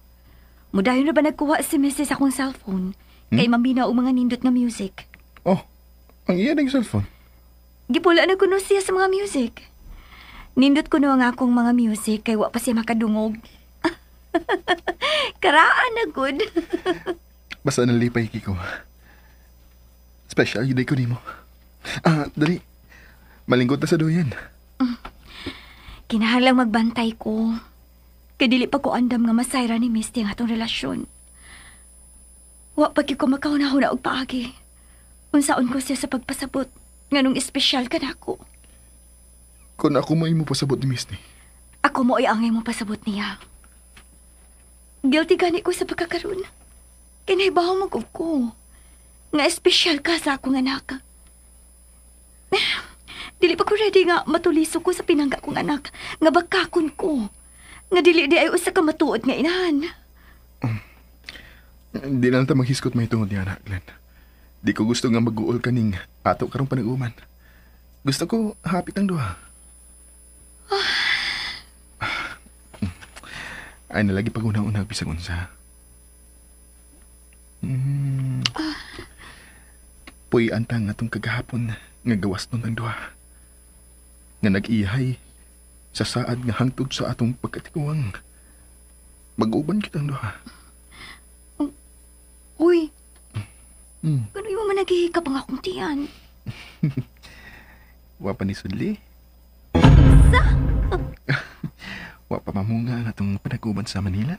Mudayon na ba nagkuha si Mrs. akong cellphone? Kay mambina o mga nindot nga music. Oh, ang iya ng cellphone. Gipula na kuno siya sa mga music. Nindot ko no ang akong mga music kay wa pa siya makadungog. Karaan na good. Basta nalipay kiko. Special yun ko nimo. Dali. Malingkot na sa doyan. Kinahanglang magbantay ko. Kadili pa ko andam nga masayra ni Misty ang atong relasyon. Wa pa ko makaunahon na og paagi. Unsaon ko siya sa pagpasabot nganong espesyal ka nako. Kung ako may mo pasabot ni Misty. Ako mo ay angay mo pasabot niya. Guilty gani ko sa pagkakaroon. Kinaibaw mo ko. Nga espesyal ka sa akong anak. Dili pa ko ready nga matuliso ko sa pinangga kong anak. Nga bakakon ko. Nga dili di ay usa ka matuod nga inahan. Di na lang ta maghiskot may tungod niya, anak, Glenn. Di ko gusto nga mag-uol kaning ato karong panag-uman. Gusto ko hapit ang duha. Ay nalagi pag unang-unang bisag unsa. Puy antang atong kagahapon nga gawas nun ang duha. Nga nag-ihay sa saad nga hangtod sa atong pagkatikuwang. Mag-uban kitang duha. Uy, kano yung managihikap ang akong tiyan? Wa pa ni Sudli. Sa? Wa pa mamunga ang atong panaguban sa Manila.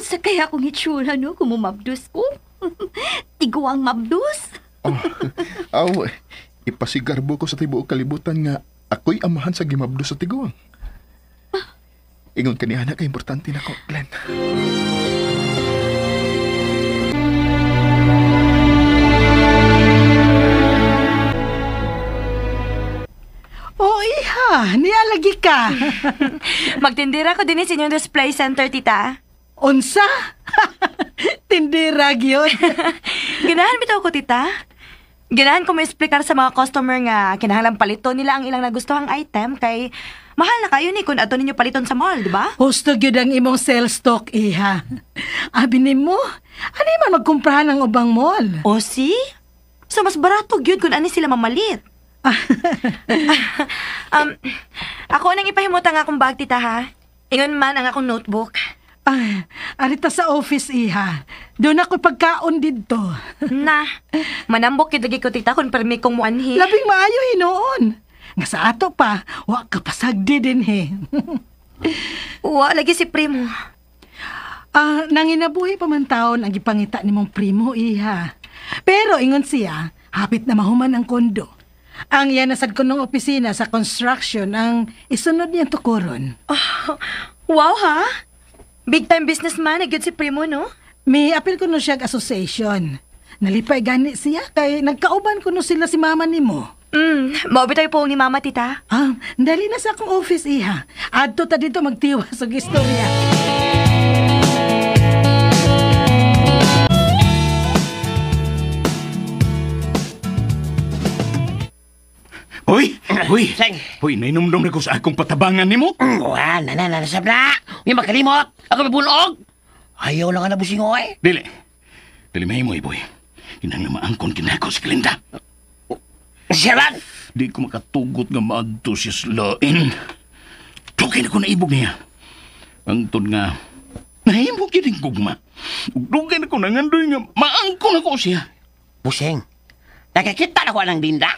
Sa kaya akong itsura, no? Kung mumabdus ko. Tiguang mabdus. Ipasigarbo ko sa tibuok kalibutan nga ako'y amahan sa gimabdo sa tiguang. Ingon ka ni anak, importante na ko, Glenn. Oh, iha, nialagi ka. Magtindira ko din sa inyong display center, tita. Unsa? Tindira gyud. Ganahan bitaw ko, tita. Ganahan ko ma-explicar sa mga customer nga kinahanglang palito nila ang ilang nagustuhang item kay mahal na kayo ni kung ato ninyo paliton sa mall, di ba? Husto gyud ang imong sales stock, iha. Abi nimo, ani man magkumprahan ang ubang mall? O si? So mas barato gyud kung ani sila mamalit. Ako nang ipahimutang akong bag, tita, ha? Ingon man ang akong notebook. Arita sa office, iha. Doon ako pagkaon dito. Na, manambok kidagi ko, tita, kung permi kong muanhi. Labing maayo hinoon. Nga sa ato pa, wa ka pasagdi din, he. Wa, lagi si Primo. Nanginabuhi pa man taon ang ipangita ni mong Primo, iha. Pero ingon siya, hapit na mahuman ang kondo. Ang yan nasad ko ng opisina sa construction ang isunod niyang tukuron. Wow, ha? Big time businessman, agad si Primo, no? May apil ko no siya association. Nalipay gani siya kay nagkauban ko no sila si mama ni mo. Maubitoy po ni mama, tita. Dali na sa akong office, iha. Adto ta dito magtiwas og istorya. Hoy, Seng. hoy, nainumdum na ko sa akong patabangan nimo. Wala na, nasab na. May makalimot. Ako may bunog. Ayaw lang nga nabusing ko, eh. Dili mahimo, boy. Hinang na maangkon kinako si Glinda. Siya lang. Di ko makatugot nga maadto siya sa lain. Dugay na ko naibog niya. Antod nga, nahimog yun yung gugma. Dugay na ko nangandoy nga maangkon ako siya. Busing, nakakita na ko ng Linda.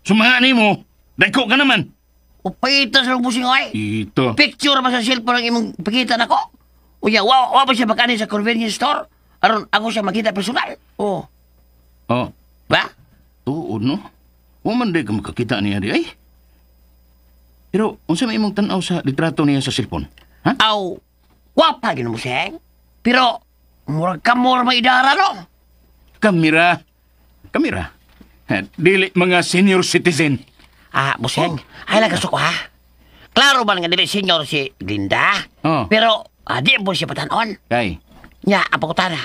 Sumahan mo. Dako ka naman. Upay ito sa busing, eh. Ito. Picture ba sa cellphone ang imong pakita na ko? Uya, wa ba siya magkani sa convenience store? Aron ako siya makita personal. Oh. Oh, Ba? tuod no? Waman di ka makakita niya di ay. Pero, unsa may imong tanaw sa litrato niya sa cellphone? Ha? Aw, wapa gino mo siyang. Pero, murag ka more maidara, no? Kamera. Dili mga senior citizen. Buseng, ay lagaso ko, ha? Klaro ba nga dili senior si Glinda? Oh. Pero, di po siya patanon. Kay, Nya, apa ko tara?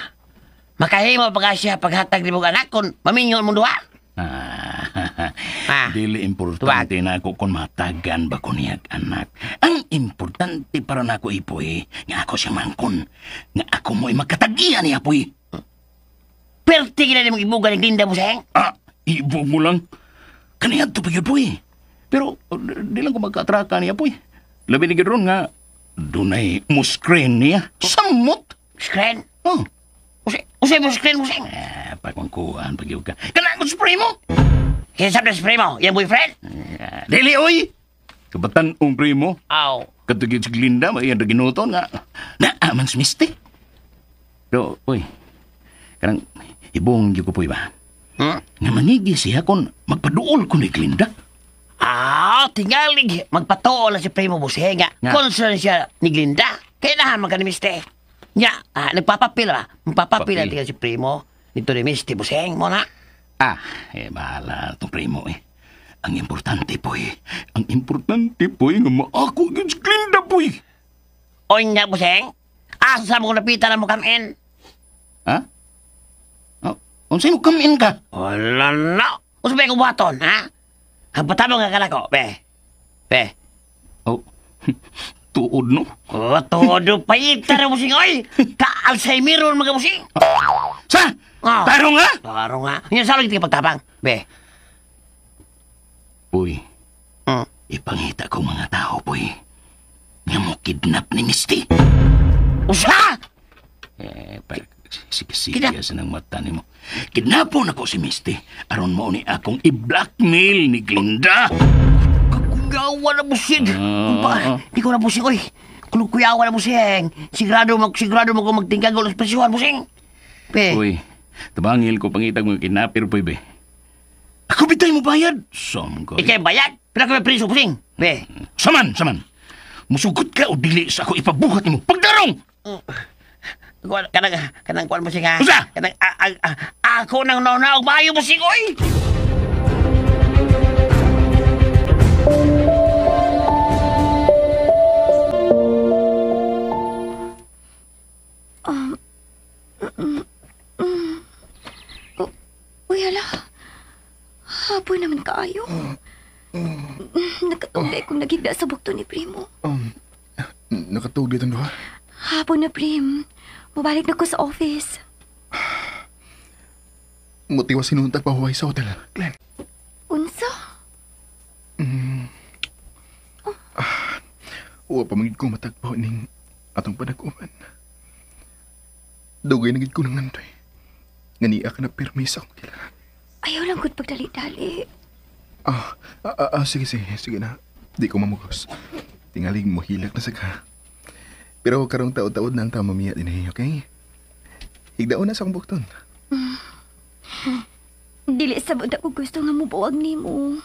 Makahimo pa siya paghatag ni mong anak kung mamingon mo duha. dili importante na ako kung matagan ba ko niyag anak. Ang importante para na ako ipoy, nga ako siya mangkon. Nga ako mo'y magkatagian niya, poy. Perti gina ni mong ibuga ni Glinda, Buseng. Ibog mo lang. Kaniyad to pa yun, poy. Pero, di lang ko magkatraka niya, poy. Labi ni Gedron nga, dunay mo screen niya. Samot. Screen? Oh. Usay mo screen, Buseng. Pagmangkuhan, pagyog ka. Kanang spray mo. Kinasab na spray mo, yung boyfriend? Dili, oy. Kabatan-ong primo. Aw. Katugid si Glinda, may yan ginuton nga. Naaman si Misty. Pero, oy. Karang, ibong ko po'y ba? Nga manigi siya kung magpaduol ko ni Glinda. Tingalig. Magpatuol na si Primo Buseng nga. Concern siya ni Glinda. Kailangan magka ni Misty. Nya, nagpapapil ba? Magpapapil na tingnan si Primo. Dito ni Misty Buseng mo na. Bahala itong Primo eh. Ang importante po'y, nga maako yun si Glinda po'y. O nya, Buseng? Asa mo kung napitan na mo kamin? Ha? Unsay mo come in ka? Wala na. Usa ba yung buhaton, ha? Ang patamo nga ka na ko, be. Tuod no? Todo payita na Buseng, oy. Ka-Alzheimer mga Buseng. Sa? Tarong nga? Tarong nga. Yan sa lagi pagtabang, be. Uy, ipangita ko mga tao, po'y. Nga mo kidnap ni Misty. Usa? Sige sa nang mata ni mo. Kidnapon ako si Misty. Aron mo ni akong i-blackmail ni Glinda. Kakuyawa na Buseng. Di ko na Buseng, oy. Kuyawa na Buseng. Sigurado mo ko magtingkag ulos presyuhan, Buseng. Be. Uy, tabangil ko pangitag mo kinapir, po'y be. Ako bitay mo bayad. Ikay bayad? Pila ka may priso, Buseng? Be. Saman. Musugot ka o dili sa ako ipabuhat mo. Pagdarong! Kanang kuwan Buseng, ha? Usa! Ako nang naunaog maayo, Buseng, oy! Uy, hala. Hapon naman kaayo. Nakatugay kong nagigda sa bukto ni Primo. Nakatugay ang duha? Hapon na, Prim. Mabalik na ko sa office. Motiwa sinuntag pahuway sa hotel, Glenn. Unsa? Uwa pamagid ko matagpaw ning atong panag-uman. Dugay nagid ko ng nandoy. Ganiya ka na permis akong kailangan. Ayaw lang gud pagdali-dali. Sige na. Di ko mamugos. Tingalig mo hilak na sa ka. Pero karong taod-taod na ang tamamiya din okay? Higdaon na sa akong bukton. Dili sabod ako gusto nga mubuwag ni mo.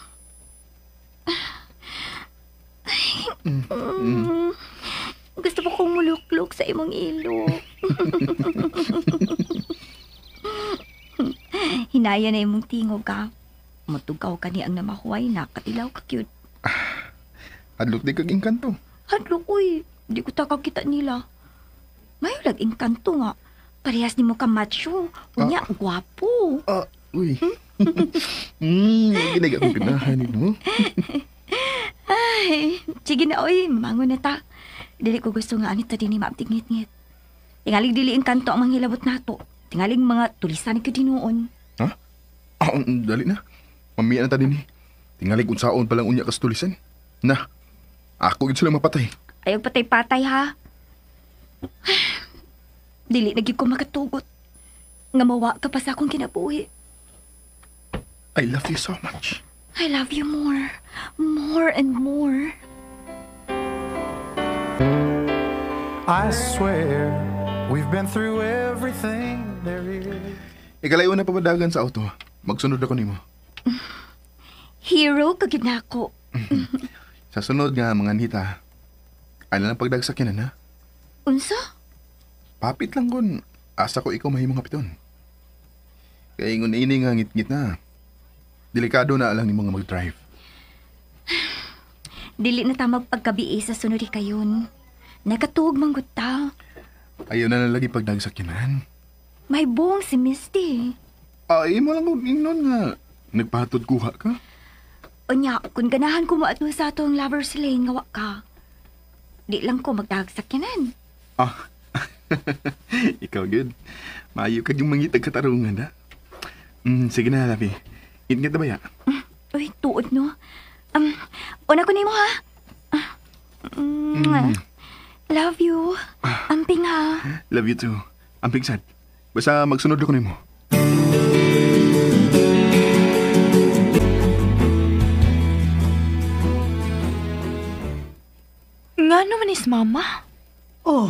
Gusto mo kong muluklok sa imong ilo. Hinaya na imong tingog ka. Matugaw ka ni ang namahuay na katilaw ka cute. Hadlok di kag engkanto. Hadlok, uy. Di ko takakita nila. Mayo lag engkanto nga. Parehas ni mo ka macho. Unya, gwapo. Uy. Ginag akong pinahanin mo. Ay, sige na, uy. Mangon na ta. Dili ko gusto nga anita din ni maabtingit-ngit. Tingalig dili engkanto ang manghilabot nato. Tingalig mga tulisan ni kadinoon. Ha? Dali na. Mamiya na ta din eh. Tingalig unsaon palang unya kas tulisan. Na, ako gid sila mapatay. Ayaw patay-patay, ha? Dili na gyud ko makatugot. Nga mawa ka pa sa akong kinabuhi. I love you so much. I love you more. More and more. I swear we've been through everything there is. Ikalayo na papadagan sa auto. Magsunod ako nimo. Hero, kagid na ako. Sa sunod nga mga nita, ano lang pagdagsakyan na? Unsa? Papit lang kun. Asa ko ikaw mahimong hapiton. Kaya ingon ini nga ngit-ngit na. Delikado na alang yung mga mag-drive. Dili na ta magpagkabi sa sunod kayon. Nakatuog manggut ta. Ayaw na lagi pagdagsakyanan. May buong si Misty. Ay, mo lang kung ingnon nga. Nagpahatod kuha ka? Unya, kung ganahan ko maato sa atong Lovers Lane, ngawa ka. Di lang ko magdagsakyanan. Ah, ikaw good. Maayo ka yung mangitag katarungan, ha? Sige na, Labi. Ingat na ba ya? Uy, tuod no. Una ko nimo ha. Love you. Amping ha. Love you too. Amping sad. Basta magsunod ako nimo. Nga naman is mama. Oh,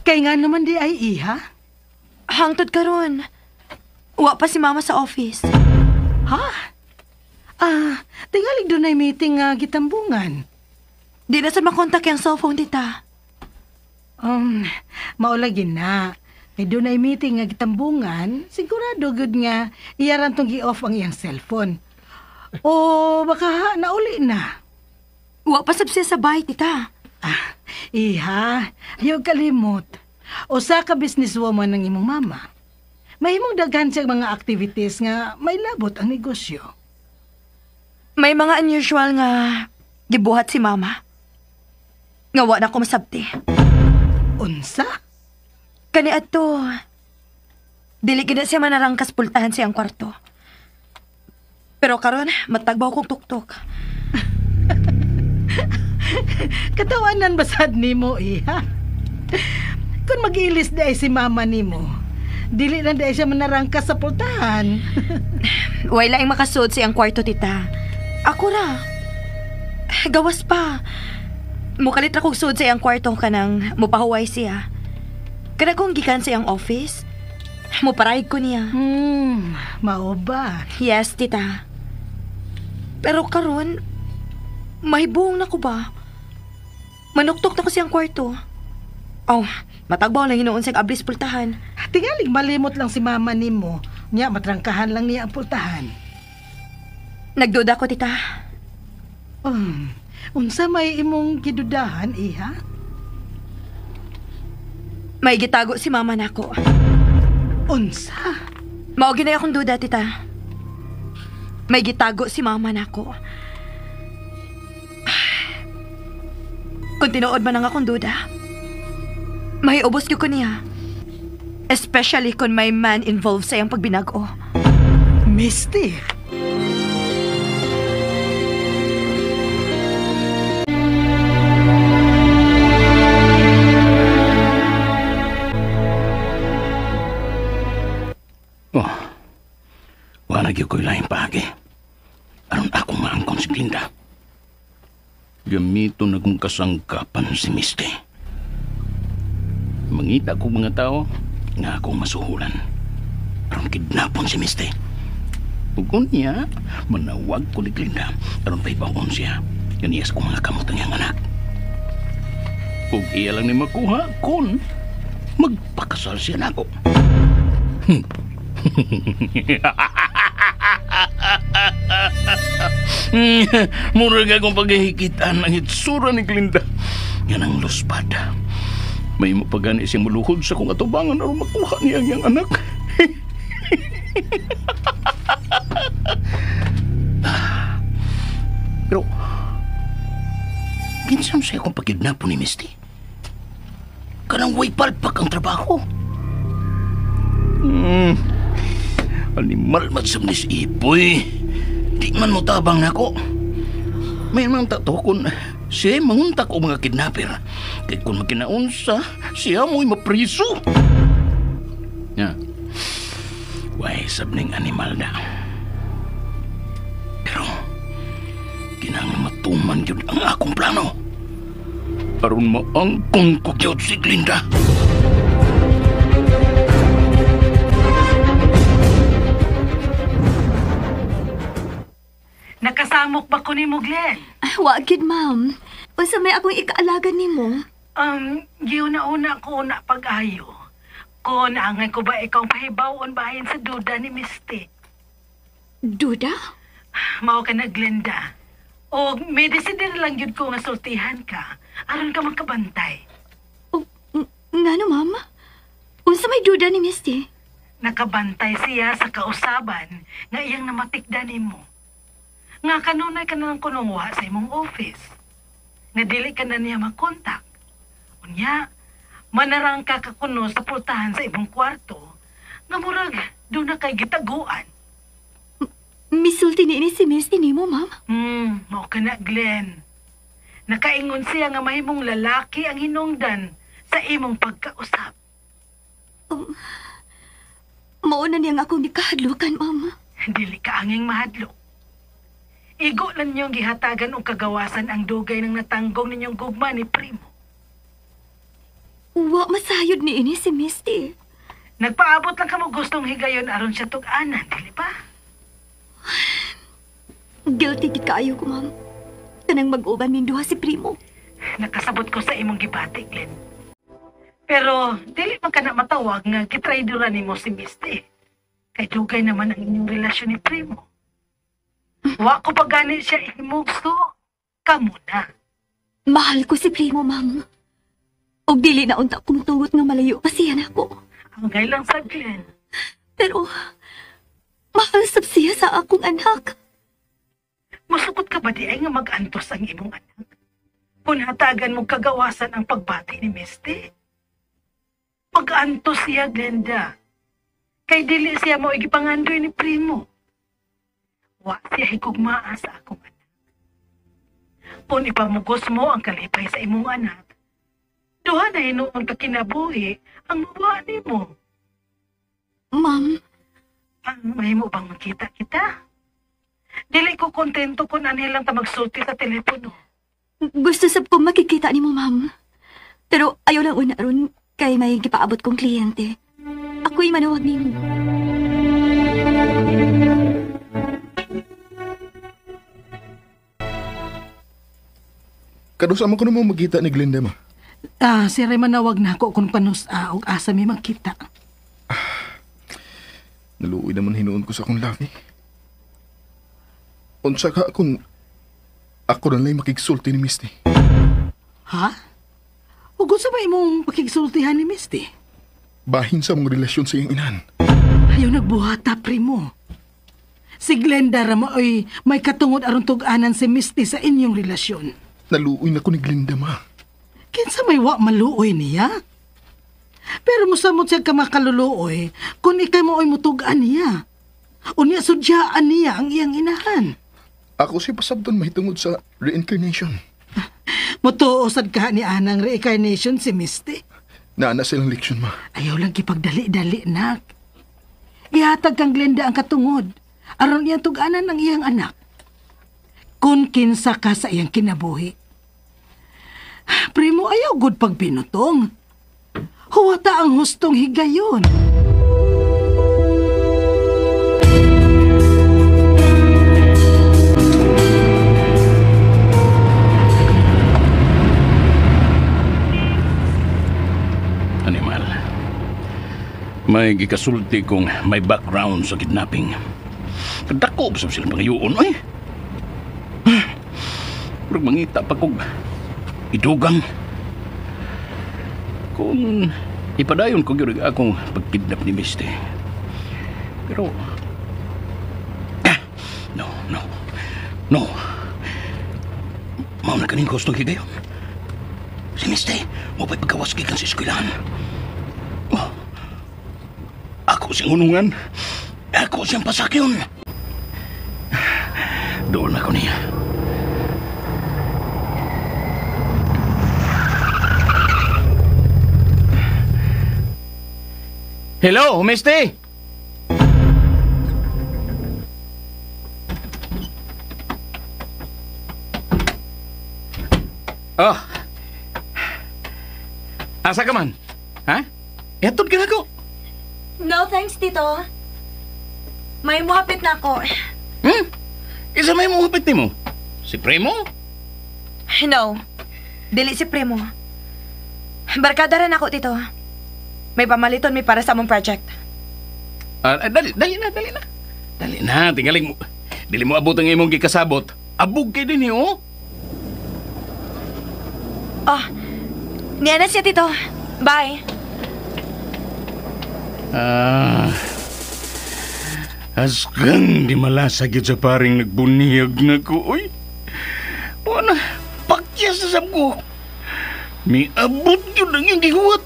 kay nga naman di ay iha? Hangtod karon. Wa pa si mama sa office. Ha? Tingalig doon ay meeting nga gitambungan. Di na sa makontak yung cellphone, tita. Maulagin na. Kay doon ay meeting nga gitambungan, sigurado good nga iyaran tong gi-off ang iyang cellphone. O baka nauli na. Wa pa sabsi sa bahay, tita. Iha, ayaw kalimot. Usa ka businesswoman ng imong mama. Mahimong daghan siyang mga activities nga may labot ang negosyo. May mga unusual nga gibuhat si mama. Nga wa na ko masabti. Unsa? Kani ato. Dili gid siya manarangkas pultahan siyang kwarto. Pero karon matagbaw kong tuktok. Katawanan basad nimo iha. Kung mag-ilis di ay si mama nimo, dili na di ay siya manarangkas sa pultahan. Way laing makasud siyang kwarto, tita. Ako ra. Gawas pa. Mukalit ra kog sud sa iyang kwarto kanang mupahuway siya. Kada kong gikan sa iyang office, muparayag ko niya. Mao ba? Yes, tita. Pero karon, mahibong na ko ba? Manuktok na ko siyang kwarto. Oh, matagbaw lang hinoon siyang ablis pultahan. Tingalig malimot lang si mama nimo. Nya matrangkahan lang niya ang pultahan. Nagduda ko, tita. Unsa may imong gidudahan, iha? May gitago si mama nako. Unsa? Mao ginay akong duda, tita. May gitago si mama nako. Kung tinuod man ang akong duda, may ubos ko niya. Especially kung may man involved sa iyang pagbinago. Misty? Wanag yung ko'y laing pagi. Aron ako maangkon si Glinda. Gamito na kong kasangkapan si Misty. Mangita ko mga tao nga akong masuhulan. Aron kidnapon si Misty. Ug niya, manawag ko ni Glinda aron paibawon siya. Ganiyas ko mga kamot ang iyang anak. Ug iya lang ni makuha kung magpakasal siya na ako. Murag akong paghihikitan ng itsura ni Glinda. Yan ang luspada. May mapagani siyang muluhod sa kong atubangan o makuha niya ang iyang anak. Pero, ginsam siya akong pagkidnapo ni Misty. Kanang way palpak ang trabaho. Animal matsam ni si Ipoy. Di man mo tabang na ko. May mga tato kung siya manguntak o mga kidnapper. Kaya kung magkinaunsa, siya mo'y mapriso. Ya. Way sabning animal na. Pero, kinang matuman yun ang akong plano. aron maangkon ko gyud si Glinda. Nakasamok ba ko ni mo, Glenn? Wa gid, ma'am. Unsa may akong ikaalagan nimo? Giuna-una ko na pag-ayo. Kung naangay ko ba ikaw pahibawon bahin sa duda ni Misty? Duda? Mao ka na, Glenda. O may desider lang yun ko nga sultihan ka. Aron ka magkabantay. Ngano, ma'am? Unsa may duda ni Misty? Nakabantay siya sa kausaban nga iyang namatikda nimo. Nga kanunay ka na ng kunungwa sa imong office. Nga dili ka na niya makontak. Unya, manarang ka kakuno sa pultahan sa imong kwarto. Nga murag, doon na kay gitaguan. Misulti ni si Misty nimo, ma'am? Mao ka na, Glenn. Nakaingon siya nga mahimong lalaki ang hinungdan sa imong pagkausap. Mao na niyang akong nikahadlukan, ma'am. Dili ka anging mahadlok. Igo lang niyong gihatagan o kagawasan ang dugay ng natanggong ninyong gugma ni Primo. Wa masayod ni si Misty. Nagpaabot lang ka mo gustong higayon aron siya tug-anan, dili ba? Guilty gid kaayo ko, ma'am. Kanang mag-uban ning duha si Primo. Nakasabot ko sa imong gibati, Glenn. Pero dili man ka na matawag nga gitraidoran nimo si Misty. Kay dugay naman ang inyong relasyon ni Primo. Wa ko pa gani siya himugso. Kamo na. Mahal ko si Primo, ma'am. Og dili na unta kong tugot nga malayo pa siya nako. Angay lang sa Glenn. Pero mahal sab siya sa akong anak. Masukot ka ba di ay nga mag-antos ang imong anak? Kung hatagan mo kagawasan ang pagbati ni Misty? Mag-antos siya, Glenda. Kay dili siya mo igipangandoy ni Primo. Wa siya higugmaa sa akong anak. Kung ipamugos mo ang kalipay sa imong anak, duha na hinuon ka kinabuhi ang mawa nimo. Ma'am, may mo bang makita kita? Dili ko kontento kung anilang ta magsulti sa telepono. gusto sab ko makikita nimo, ma'am. Pero ayaw lang una ron kay may gipaabot kong kliyente. Ako'y manawag nimo. Kadusa mo ko na mo magkita ni Glenda, ma. Si Ray manawag na ako kung panus og asa may magkita. Naluoy naman hinuon ko sa akong laki. Unsa ka kung ako na lang makigsulti ni Misty. Ha? Ug sa ba imong pakigsultihan ni Misty? Bahin sa mong relasyon sa iyang inahan. Ayaw nagbuhata, Primo. Si Glenda ramo ay may katungod aron tug-anan si Misty sa inyong relasyon. Naluoy na ko ni Glenda, ma. Kinsa may wa maluoy niya? Pero musamot siya ka makaluluoy kung ikay mo ay mutugaan niya. Unya sudyaan niya ang iyang inahan. Ako si pasabton mahitungod sa reincarnation. Mutuosad ka ni anang reincarnation si Misty. Naana silang leksyon, ma. Ayaw lang kipagdali-dali, nak. Ihatag kang Glenda ang katungod. Aron iyang tuganan ang iyang anak. Kung kinsa ka sa iyang kinabuhi. Primo, ayaw good pagpinutong. Huwata ang hustong higayon. Animal. May gikasulti kong may background sa kidnapping. Kadako ba sila pangayoon, ay? Pero mangita pa kong idugang. Kung ipadayon ko yun akong pagkidnap ni Misty. Pero, no. Mao na kaning gustong higayon. Si Misty, mo pa'y pagkawas gikan sa eskwelahan. Oh, ako siyang unungan. Ako siyang pasakyon. Doon ako niya. Hello, Misty! Asa ka man? Ha? Etod ka na ko. No, thanks, Tito. May muhapit na ako. Isa may muhapit ni mo? Si Primo? No, dili si Primo. Barkada rin ako, Tito. May pamaliton mi para sa among project. Dali na. Dali na, tingaling mo. Dili mo abot ang imong gikasabot. Abog kay din oh. Oh, niya na siya, Tito. Bye. Asgang di malasag yun sa paring nagbuniyag na ko, oy. Wala, pakyas sa sab ko. May abot yun ang yung gihuwat.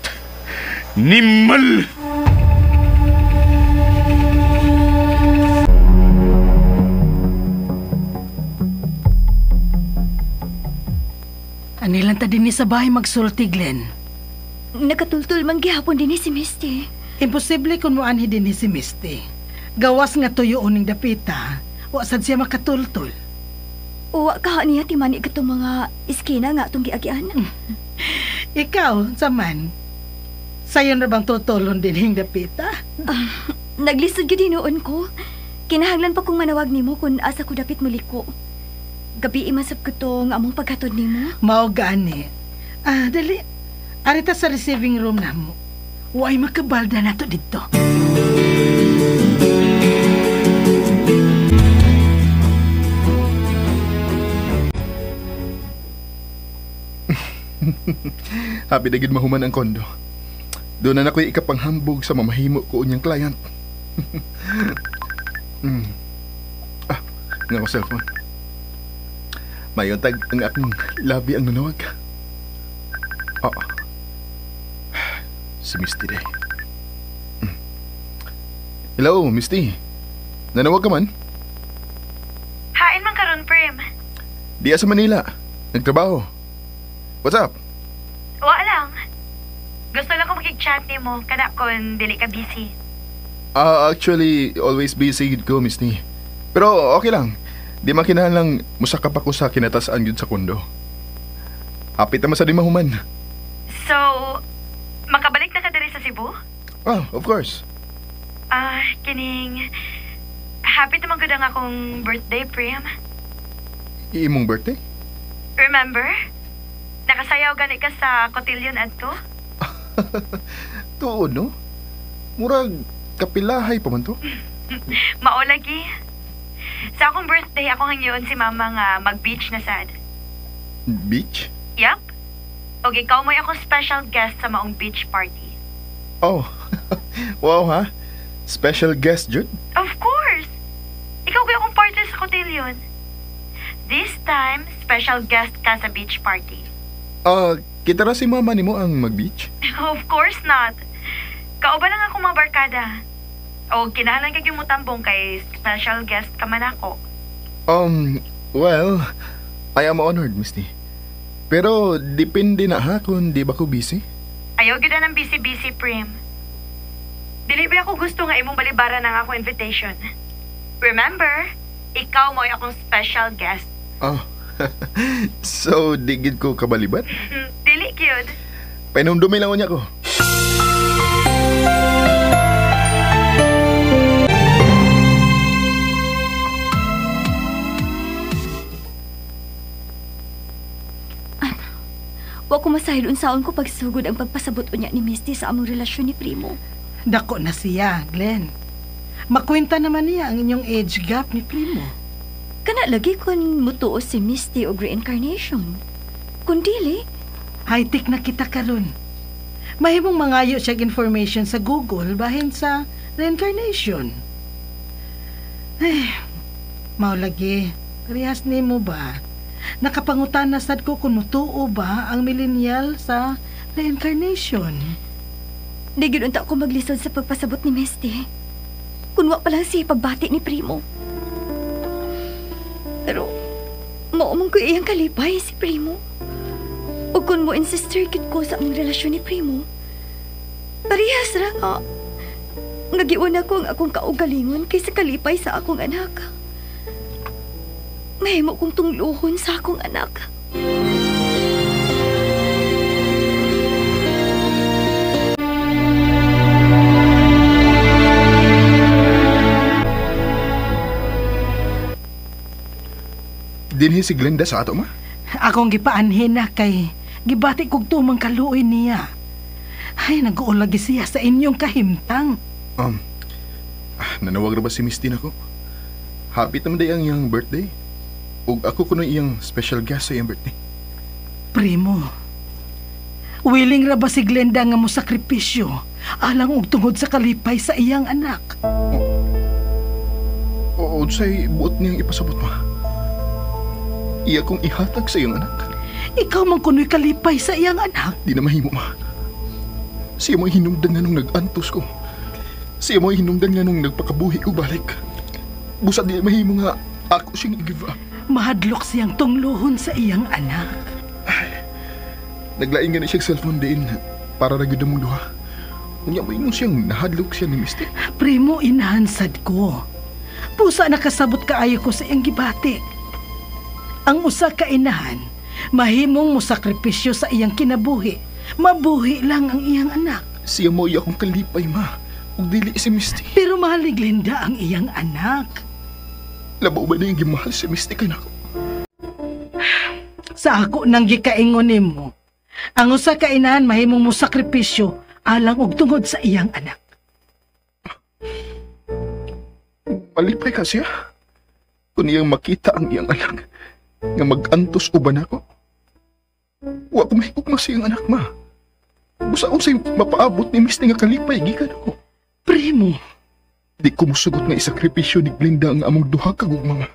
Nimal! Anilang ta din ni sa bahay magsulti, Glenn. Nakatultul man gihapon din si Misty. Imposible kung muanhi din ni si Misty. Gawas nga tuyo uning dapita, wasad siya makatultul. Uwa ka niya timani ka itong mga iskina nga itong giagian. Ikaw, saman, sayon na bang tutulon din hing dapita? Naglisod yun noon ko. Kinahanglan pa kong manawag nimo kung asa ko dapit muliko. Gabi imasap ko to nga among paghatod nimo. Mao gani. Dali. Arita sa receiving room na mo. Huwag makabalda na to dito. Happy na gid mahuman ang kondo. Doon na ako'y ikapanghambog sa mamahimo ko unyang client. Nga ko cellphone. Mayon tag ang akong labi ang nanawag. Si Misty day. Hello, Misty. Nanawag ka man? Hain man karon, Prim. Diya sa Manila. Nagtrabaho. What's up? Wa lang. Gusto lang ko makig-chat ni mo, kada kung dili ka busy. Actually, always busy ko, Misty. Pero okay lang. Di makinahanglang musakap ako sa kinatasaan yun sa kondo. Hapit naman sa di mahuman. So, makabalik na ka diri sa Cebu? Of course. Kining... Happy naman gud ang akong birthday, Prim. Imong birthday? Remember? Nakasayaw gani ka sa cotillion adto? Tuod, no? Murag kapilahay pa man to. Maolagi. Sa akong birthday, ako hangyoon si Mama nga mag-beach na sad. Beach? Yup. Og ikaw mo'y akong special guest sa maong beach party. Oh, wow ha? Special guest, Jude? Of course! Ikaw ba akong partner sa cotillion? This time, special guest ka sa beach party. Kita ra si mama ni mo ang mag-beach? Of course not. Kauban lang ako mga barkada. O kinahanglan kag yung mutambong kay special guest ka man ako. Well, I am honored, Misty. Pero depende na ha kung di ba ko busy? Ayaw gid na ng busy-busy, Prim. Dili ba ako gusto nga imong balibara ng ako invitation. Remember, ikaw mo akong special guest. So, digid ko kabalibat? Dili, cute. Painumdumi lang ko niya ko. Wa ko masahid unsaon ko pagsugod ang pagpasabot unya ni Misty sa among relasyon ni Primo. Dako na siya, Glenn. Makwenta naman niya ang inyong age gap ni Primo. Kana lagi kun mutuo si Misty og reincarnation. Kun dili, high-tech na kita karon. Mahimong mangayo siya information sa Google bahin sa reincarnation. Ay, mao lagi. Parehas nimo ba? Nakapangutan na sad ko kung mutuo ba ang millennial sa reincarnation. Di gyud unta ko maglisod sa pagpasabot ni Misty. Kun wa pa lang siya pagbati ni Primo. Pero, maumong ko iyang kalipay si Primo. O kung mo insister kit ko sa among relasyon ni Primo, parehas ra nga. Ngagiuna ko ang akong kaugalingon kaysa kalipay sa akong anak. Mahimo kong tungluhon sa akong anak. dinhi si Glenda sa ato, ma? Akong gipaanhin na kay gibati kog tumang kaluoy niya. Ay, nag-uulagi siya sa inyong kahimtang. Nanawag na ba si Misty na ko? Happy naman day ang iyang birthday. Ug ako kuno iyang special guest sa iyang birthday. Primo, willing ra ba si Glenda nga mo sakripisyo alang og tungod sa kalipay sa iyang anak? Oo, sa'y buot niyang ipasabot, ma. Iya kong ihatag sa iyang anak. Ikaw man kuno'y kalipay sa iyang anak. Di na mahimo, ma. Siya mo'y hinumdan nga nung nag-antos ko. Siya mo'y hinumdan nga nung nagpakabuhi ko balik. Busa di mahimo nga ako siyang i-give up. Mahadlok siyang tunglohon sa iyang anak. Naglaing nga na siyang cellphone din para na gyud mong duha. Unya mo ingon siyang nahadlok siya ni Misty. Primo, inahansad ko. Pusa nakasabot kaayo ko sa iyang gibati. Ang usa ka inahan, mahimong mo sakripisyo sa iyang kinabuhi. Mabuhi lang ang iyang anak. Siya mo iya akong kalipay, ma. Ug dili si Misty. Pero mahal ni Glenda ang iyang anak. Labaw ba na yung gimahal si Misty ka na ako? Sa ako nang gikaingon nimo, ang usa ka inahan mahimong mo sakripisyo alang og tungod sa iyang anak. Malipay ka siya. Kung iyang makita ang iyang anak nga mag-antos uban ako. Wa ko mahigugma sa iyang anak, ma. Busaon sa'yo mapaabot ni Misty nga kalipay, gikan ako. Primo, di ko musugot nga isakripisyo ni Glenda ang among duha ka gugma.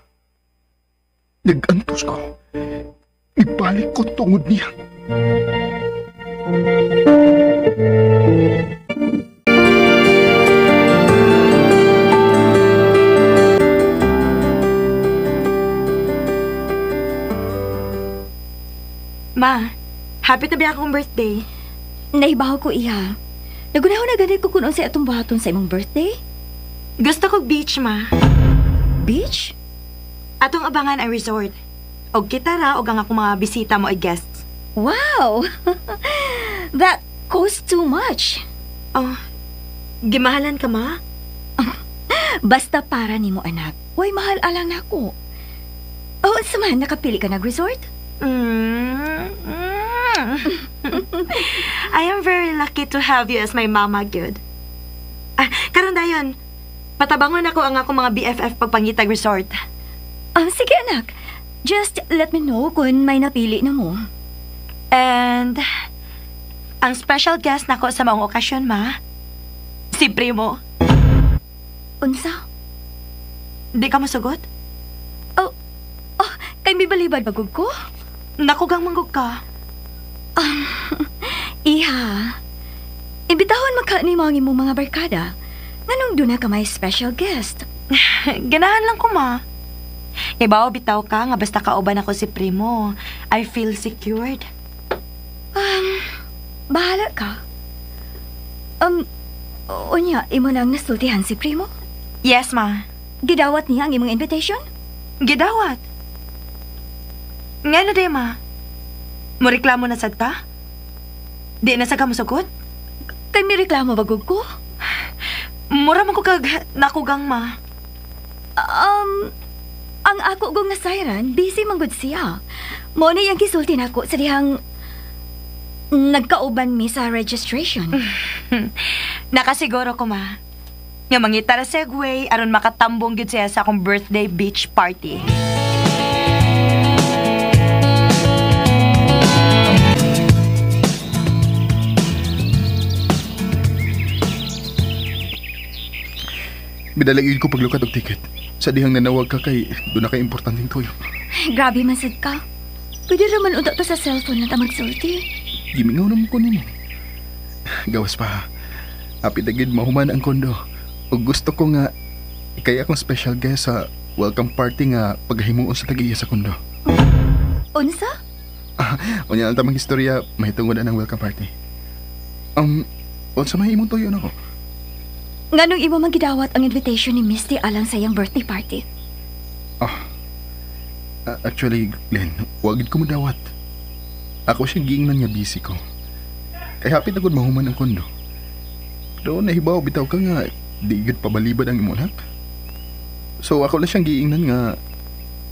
Nag-antos ko. Ibalik ko tungod niya. Ma, happy na ba akong birthday? Naibaw ko iya. Nagunaw na ganit ko kunon sa atong buhaton sa imong birthday. Gusto ko beach, ma. Beach? Atong abangan ang resort. Og kita ra og ang akong mga bisita mo ay guests. Wow! That costs too much. Oh, gimahalan ka, ma? Basta para nimo anak. Way mahal alang nako. Oh, samahan nakapili ka nag-resort? I am very lucky to have you as my mama, good. Karon dayon, patabangon ako ang akong mga BFF pagpangitag resort. Sige anak. Just let me know kung may napili na mo. And ang special guest nako sa maong okasyon, ma, si Primo. Unsa? Di ka masugot? Kay mibalibad bagog ko? Nakugang manggog ka. Iha, imbitahon magka ni mga imong mga barkada. Nganong doon na ka may special guest? Ganahan lang ko, ma. Ibaw, bitaw ka nga basta kauban ako si Primo. I feel secured. Bahala ka. Unya, imo nang nasultihan si Primo? Yes, ma. Gidawat niya ang imong invitation? Gidawat. Nga na, ma. Moreklamo na sad ka? Di na sa ka masugot? Kay may reklamo bagog ko? Mura man ko kag nakugang, ma. Ang ako gong nasayran, busy manggod siya. Mo na yung kisulti nako sa dihang nagkauban mi sa registration. Nakasiguro ko, ma. Nga mangita ra segway aron makatambong gyud siya sa akong birthday beach party. Bidalagin ko paglukat og ticket. Sa dihang nanawag ka kay doon na kay importanteng tuyo. Grabe man sad ka. Pwede raman unta to sa cellphone na ta magsulti. Gimingaw naman ko nimo. Gawas pa. Happy dagid mahuman ang kondo. Ug gusto ko nga ikay akong special guest sa welcome party nga paghimuon sa tagiya sa kondo. Unsa? Unya ang tamang istorya mahitungod na ng welcome party. Unsa mahimong tuyo nako? Nganong imo magidawat ang invitation ni Misty alang sa iyang birthday party? Actually, Glenn, wagid ko madawat. Ako siyang giingnan nga busy ko. Kay hapit agad mahuman ang kondo. Pero nahibaw bitaw ka nga, di gud pabalibad ang imo anak. So ako na siyang giingnan nga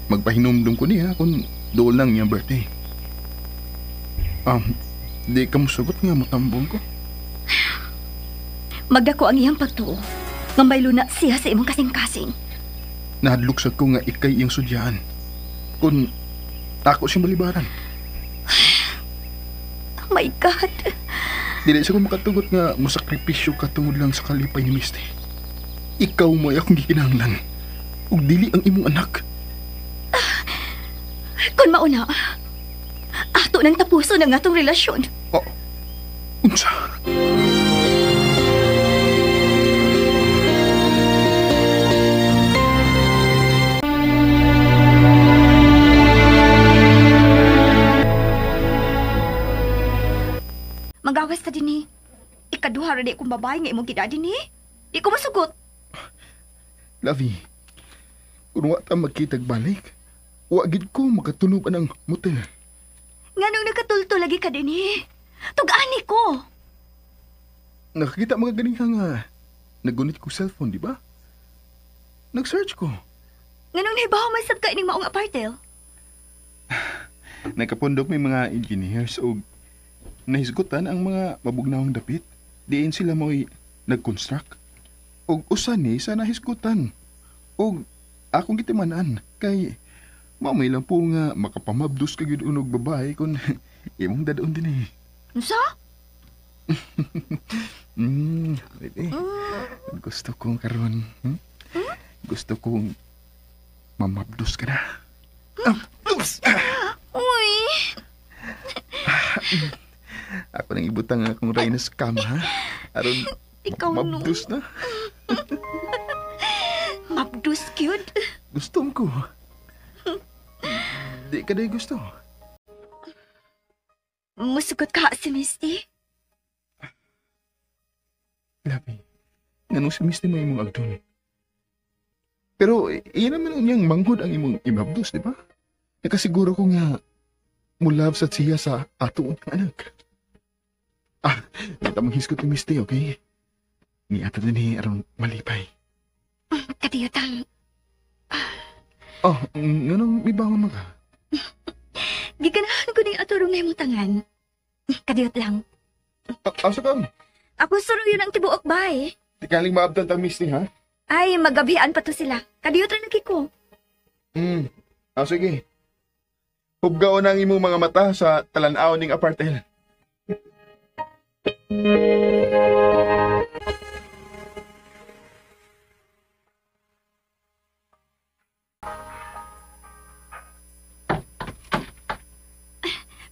magpahinumdum ko niya kung doon lang niyang birthday. Di ka musugot nga matambong ko. Magdako ang iyang pagtuo. Ngambaylo na siya sa imong kasing-kasing. Nahadlok sa ko nga ikay iyang sudyaan. Kung ako siyang balibaran. Oh my God. Dili siya ko makatugot nga musakripisyo ka tungod lang sa kalipay ni Misty. Ikaw mo ay akong gikinahanglan. Ug dili ang imong anak. Kung mauna, ato nang tapuso ng atong relasyon. Oh, unsa? Magawas ta din ikaduha ra di kong babae nga imong gidadi ni. Di ko masugot. Lavi, kung wa ta magkitag balik, wa gid ko makatulog anang motel. Nganong nakatulto lagi ka din Tug-ani ko. Nakakita mga ganiha nga nagunit ko cellphone, di ba? Nag-search ko. Nganong nahibaw may sab ka ining maong apartel? Nakapundok may mga engineers o nahisgutan ang mga mabugnawang dapit. Diin sila mo'y nag-construct. O usan ni sa nahisgutan. O akong gitimanan kay mamay lang po nga makapamabdos ka yun unog babae kung imong dadaon din Unsa? Baby. Gusto kong karon. Gusto kong mamabdos ka na. Uy. Ako nang ibutang akong raynas kama, ha? Aron Ikaw mabdos na. Mabdus cute. Gusto ko. Di ka dahi gusto. Musugot ka si Misty? Labi, ganun si Misty may imong agdon. Pero iyan naman niyang manghod ang imong imabdos, di ba? Nakasiguro ko nga mulab sa siya sa atuon ng anak. Kita mong hiskot ni Misty, okay? Ni ato din aron malipay. Katiyotang. Ganun may bangon mo ka? Giganahan ko ni aturong na imong tangan. Kadiyot lang. Asa ka? Ako suruyo ng tibuok ba Di ka lang maabdan tang Misty, ha? Ay, magabihan pa to sila. Kadiyot lang lagi ko. Sige. Hubgaon ang imong mga mata sa talanaw ning apartel.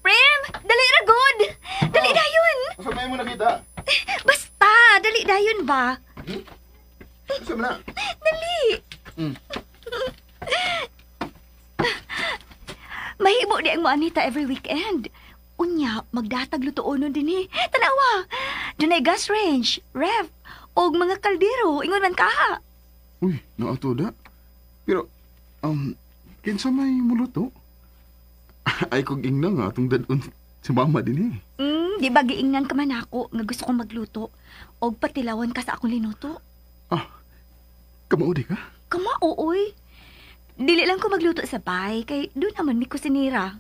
Prem! Dali ra good! Dali dayon! Asa may mo nakita? Basta! Dali dayon ba? Asa mo na? Dali! Mahimo di ang mo Anita every weekend. Unya, magdatag lutuonon din Tanawa! Dunay gas range, ref, og mga kaldero. Ingon man ka. Uy, naato da. Pero, kinsa may muluto? Ay kong ingna nga atong dadon sa mama din Di ba giingnan ka man ako nga gusto kong magluto og patilawan ka sa akong linuto? Kamaudi ka? Kamao, dili lang ko magluto sa bay kay doon naman mi kusinira.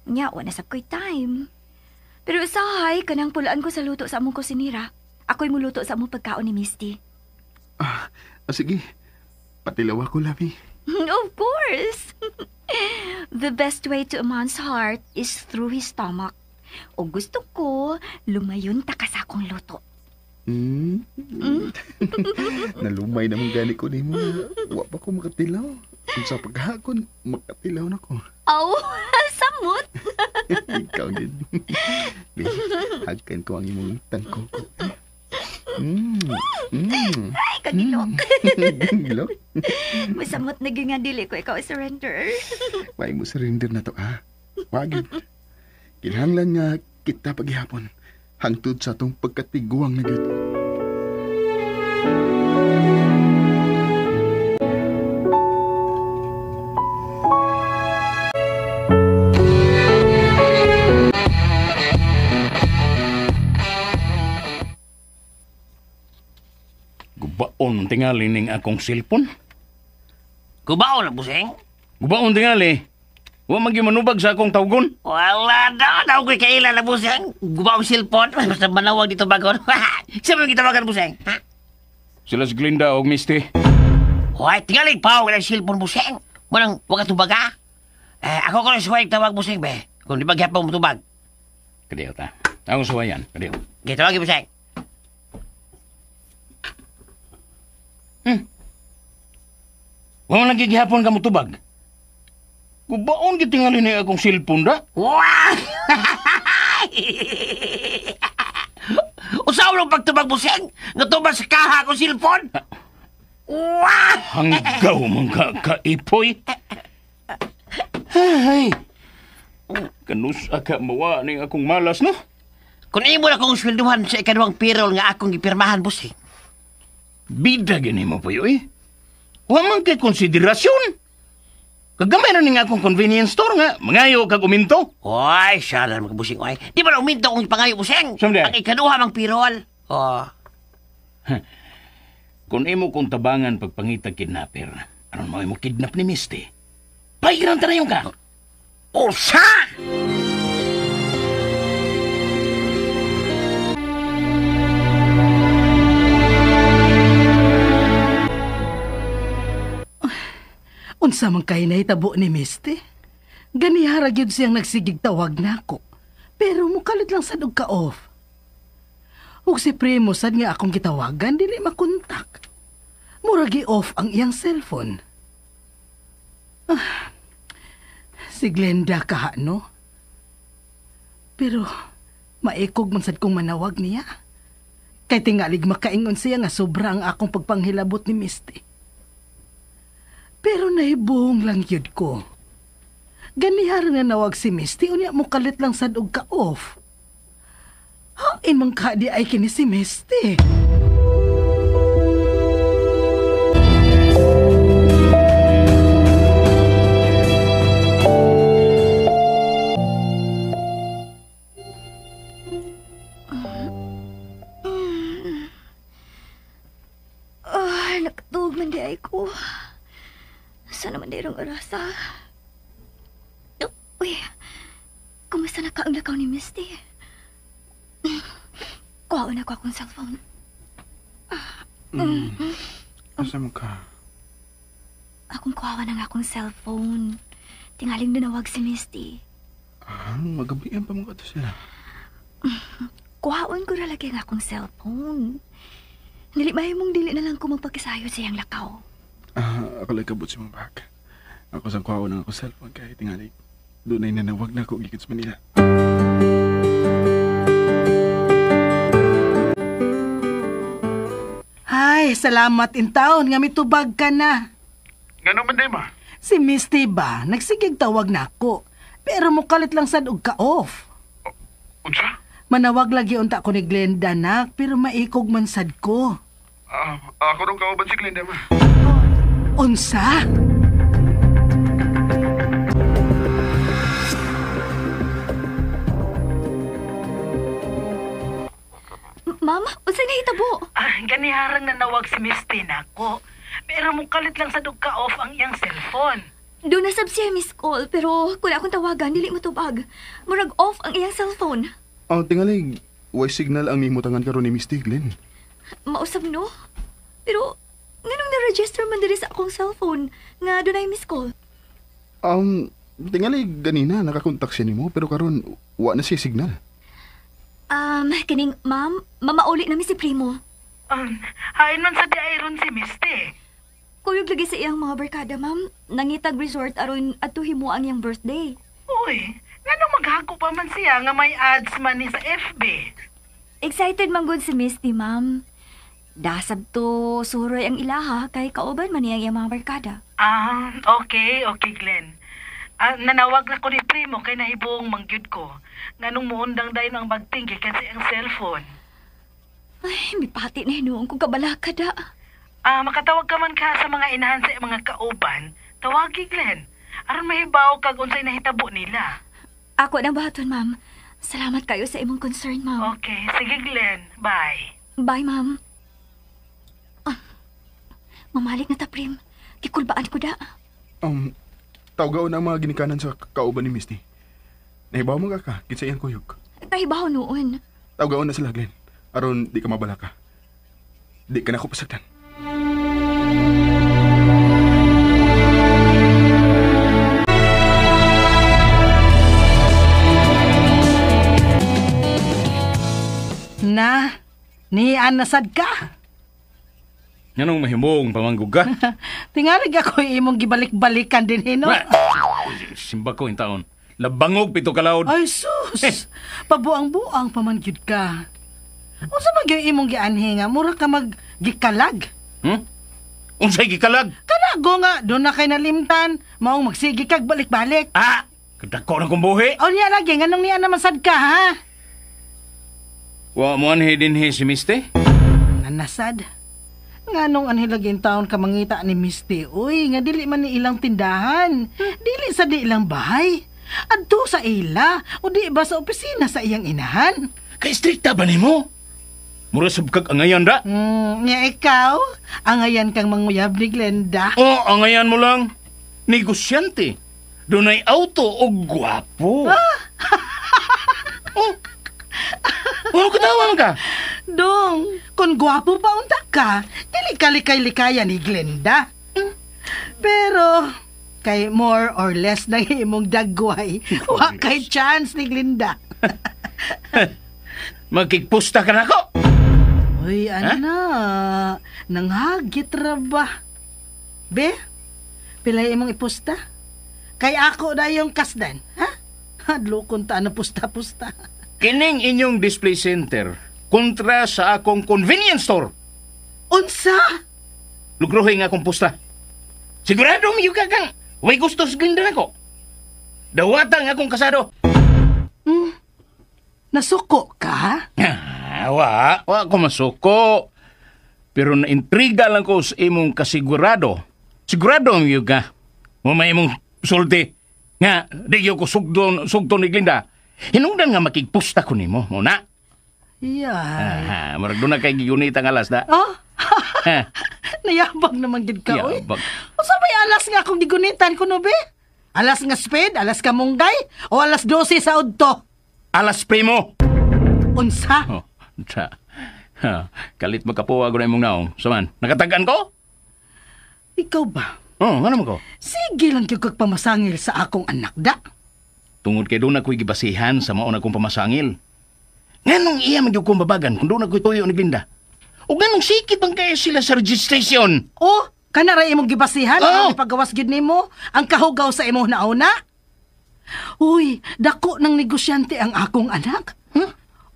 Nya, wala sab ko'y time. Pero usahay, kanang pulaan ko sa luto sa among kusinira. Ako'y muluto sa among pagkaon ni Misty. Sige. Patilaw ako, Labi. Of course! The best way to a man's heart is through his stomach. O gusto ko, lumayon ta ka sa akong luto. Nalumay naman gani ko ni mo. Wa pa ko makatilaw. Kung sa paghakon, makatilaw na ko. Samot! Ikaw din. Hagkan ko ang imong tangko ko. Ay, kagilok. Gilok? Masamot na nga dili ko ikaw surrender. Why mo surrender na to, ha? Wagin. Kinahanglan nga kita paghihapon. Hangtod sa atong pagkatiguang na gyud. Gubaon tingali ning akong silpon. Kubaw na, buseng. Gubaon tingali. Wa man manubag sa akong tawgon. Wala daw ko'y kailan na buseng. Gubaw ang silpon. Basta manawag dito bagon. Saan mo gitawagan buseng? Ha? Sila si Glinda o Misty. Hoy, tingalig pa ako ng silpon buseng. Munang wag tubaga. Ako ko rin suway tawag buseng be. Kung di bagyap mo tubag. Kadiyo ta. Ako suwayan. Kadiyo. Gitawag buseng. Wa man nagigihapon ka mo tubag. Gubaon gitingali ni akong silpon da. Wow! Usaw lang pagtubag buseng. Natubag sa kaha akong silpon. Wow! Hanggaw man kaipoy. Ay. Kanus ka mawa ning akong malas no? Kung imo na kong swelduhan sa ikaduhang pirol nga akong gipirmahan buseng. Bida gini mo po yoy. Wa man kay konsiderasyon. Kagamay na nga akong convenience store nga. Mangayo kag uminto. Oy, siya lang magkabusing. Oy, di ba na uminto kong ipangayo buseng? Samde. Ang ikaduha mang pirol. Oh. Kung imo kong tabangan pagpangita kidnapper, aron mo imo kidnap ni Misty? Pahiran ta na yung ka. Usa! Unsa man kay nahitabo ni Misty? Ganihara gyud siyang nagsigig tawag nako. Pero mukalit lang sad og ka-off. Ug si Primo sad nga akong gitawagan dili makontak. Mura gi-off ang iyang cellphone. Si Glenda kaha no? Pero maikog man sad kong manawag niya. Kay tingalig makaingon siya nga sobra ang akong pagpanghilabot ni Misty. Pero nahibuong lang yun ko. Ganihar nga nawag si Misty, unya mo kalit lang sad og ka-off. Hain mang kadi ay kini si Misty. Nakatulog man di ay ko. Saan naman dayrong orasa? Uy, kumusta na ka ang lakaw ni Misty? Kuha na ko akong cellphone. Asa mo ka? Akong kuha na nga akong cellphone. Tingaling dinawag si Misty. Magabihan pa mo ka sila. Kuhaon ko na lagi ang akong cellphone. Dili mahimong dili na lang ko magpakisayo sa iyang lakaw. Ako lang kabot si mong bag. Ako sa kuha ng ako cellphone kaya tingali. Doon ay nanawag na ako gigit sa Manila. Ay, salamat in taon nga mitubag ka na. Ngano man day ma? Si Misty ba, nagsigig tawag na ako. Pero mukalit lang sad og ka-off. Unsa? Manawag lagi unta ko ni Glenda nak, pero maikog man sad ko. Ako rin kauban si Glenda ma. Unsa? Ma'am, unsay nahitabo? Ganiharang nanawag si Misty nako. Pero mukalit lang sa ka-off ang iyang cellphone. Doon na sab siya miss call, pero kung akong tawagan, dili mo tubag. Murag off ang iyang cellphone. Tingali, way signal ang mimutangan karon ni Misty Glenn. Mausap no? Pero, nganong na-register man diri sa akong cellphone nga doon ay miss call? Tingali ganina nakakontak siya nimo pero karon wa na siya signal. Kining ma'am, mamauli namin si Primo. Hain man sa diayron si Misty. Kuyog lagi sa iyang mga barkada, ma'am. Nangitag resort aron atuhi mo ang iyang birthday. Uy, nganong maghako pa man siya nga may ads man ni sa FB? Excited man gud si Misty, ma'am. Dasab to suroy ang ilaha kay kauban man niya ang mga barkada. Okay, Glenn. Nanawag na ko ni Primo kay nahibuong mangyud ko. Nganong muundang dayon ang bagtinggi kasi ang cellphone. Ay, may pati na hinuong kong kabalakada. Makatawag ka man ka sa mga inahan sa mga kauban. Tawagi, Glenn. Aron mahibaw kag unsay nahitabo nila. Ako nang baton, ma'am. Salamat kayo sa imong concern, ma'am. Okay, sige, Glenn. Bye. Bye, ma'am. Mamalik na ta, Prim. Kikulbaan ko da. tawgaon ang mga ginikanan sa kauban ni Misty. Nahibaw mo ka, kinsa iyang kuyog. Kahibaw noon. Tawgaon na sila, Glenn. Aron di ka mabala ka. Di ka na ako pasagdan. Na, nian nasad ka. Yanong mahimong pamanggug ka? Tingalig ako imong gibalik-balikan din hino. Simba ko yung taon. Labangog pito kalaod. Ay sus, pabuang-buang pamangyud ka. Unsa man gyud imong gianhi nga mura ka maggikalag? Unsay gikalag? Kanago nga do na kay nalimtan, maong magsigi kag balik-balik. Kadako na kong buhi. O niya lagi nganong niya naman sad ka ha? Wa mo anhi din si Misty? Nanasad. Nganong anhilagin taon ka mangita ni Misty, uy, nga dili man ni ilang tindahan. Dili sa di ilang bahay. Adto sa ila, o di ba sa opisina sa iyang inahan? Kay strikta ba ni mo? Mura sabkag angayan da? Nga ikaw, angayan kang manguyab ni Glenda. Angayan mo lang. Negosyante. Dunay auto o gwapo. Ano katawa ka? Dong, kung gwapo pa unta ka, dili ka likay-likaya ni Glenda. Pero, kay more or less na imong dagway, wa kay chance ni Glenda. Magkikpusta ka na ko? Uy, ana, nanghagit ra ba? Be, pilay imong ipusta? Kay ako na yung kasdan, ha? Hadlokon ta na pusta-pusta. Kining inyong display center kontra sa akong convenience store. Unsa? Lugrohay nga akong pusta. Sigurado miyo ka kang way gusto sa Glenda na ko. Dawatan nga akong kasado. Nasuko ka? Wa ko masuko. Pero naintriga lang ko sa imong kasigurado. Sigurado miyo ka. May imong sulti. Nga, di ko sugton ni Glenda. Hinungdan nga makigpusta ko nimo, mo na. Yeah. Marag doon na kay gigunita nga alas da. Nayabag naman gid ka, oy. Yabag. Usa may alas nga akong digunitan ko no be? Alas nga spade, alas ka munggay, o alas 12 sa udto? Alas primo. Unsa? Kalit magkapuwa ko na imong naong. Saman, nakatagan ko? Ikaw ba? Ano mo ko? Sige lang yung kagpamasangil sa akong anak da. Tungod kay doon ako'y gibasihan sa mauna kong pamasangil. Nganong iya magyug kong babagan kung doon ako'y tuyo ni Glenda? O nganong sikit ang kaya sila sa registration? Oh, kanara imong gibasihan ang ipagawas gyud nimo ang kahugaw sa imong nauna? Uy, dako ng negosyante ang akong anak.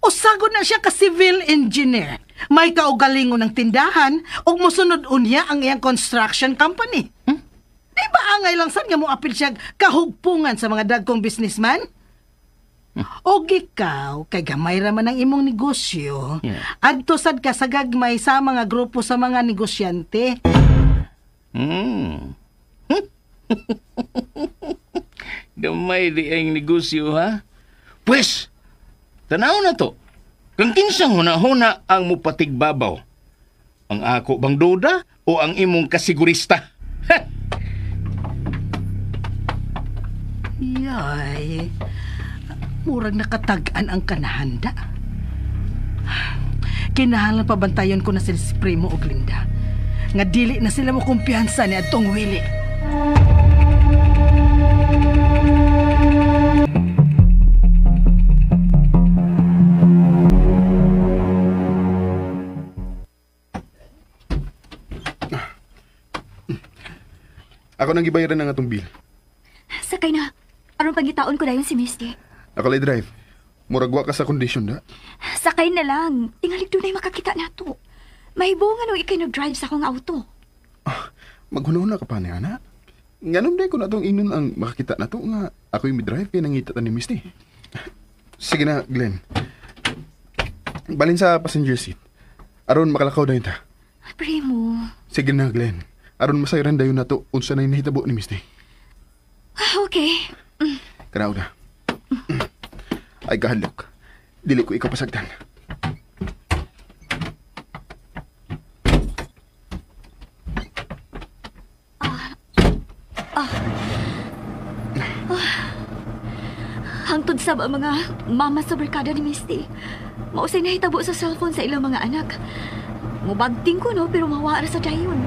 Usagod na siya ka civil engineer. May kaugalingon ng tindahan o musunod unya ang iyang construction company. Di ba angay lang sad nga mo apil siya kahugpungan sa mga dagkong businessman? O ikaw, kay gamay raman ang imong negosyo, adto sad ka sa gagmay sa mga grupo sa mga negosyante. Gamay di ang negosyo, ha? Pues, tanaw na to. Kung kinsang huna-huna ang mupatigbabaw, ang ako bang duda o ang imong kasigurista? Yay, murag nakatag-an ang kanahanda. Kinahanglan pabantayon ko na sila si Primo o Glenda. Nga dili na sila mo kumpiyansa ni Adtong Willie. Ako nang gibayaran ng atong bill. Sakay na. Aron pagitaon ko dayon si Misty. Ako lay drive. Muragwa ka sa kondisyon da. Sakay na lang. Tingalig doon ay makakita na to. Mahibungan nung ikay nag-drive sa akong auto. Maghuna-huna ka pa ni Ana. Nganom day ko na itong inon ang makakita na to nga ako'y midrive kaya nangita ni Misty. Sige na, Glenn. Balin sa passenger seat. Aron makalakaw dayon ta. Primo. Sige na, Glenn. Aron masayran dayon na to unsa na hinahitabo ni Misty. Okay. Kanaw na. Ay kahadlok. Dili ko ikaw pasagdan. Hangtod sa mga mama sa barkada ni Misty. Mausay nahitabo sa cellphone sa ilang mga anak. Mubagting ko no, pero mawara sa dayon.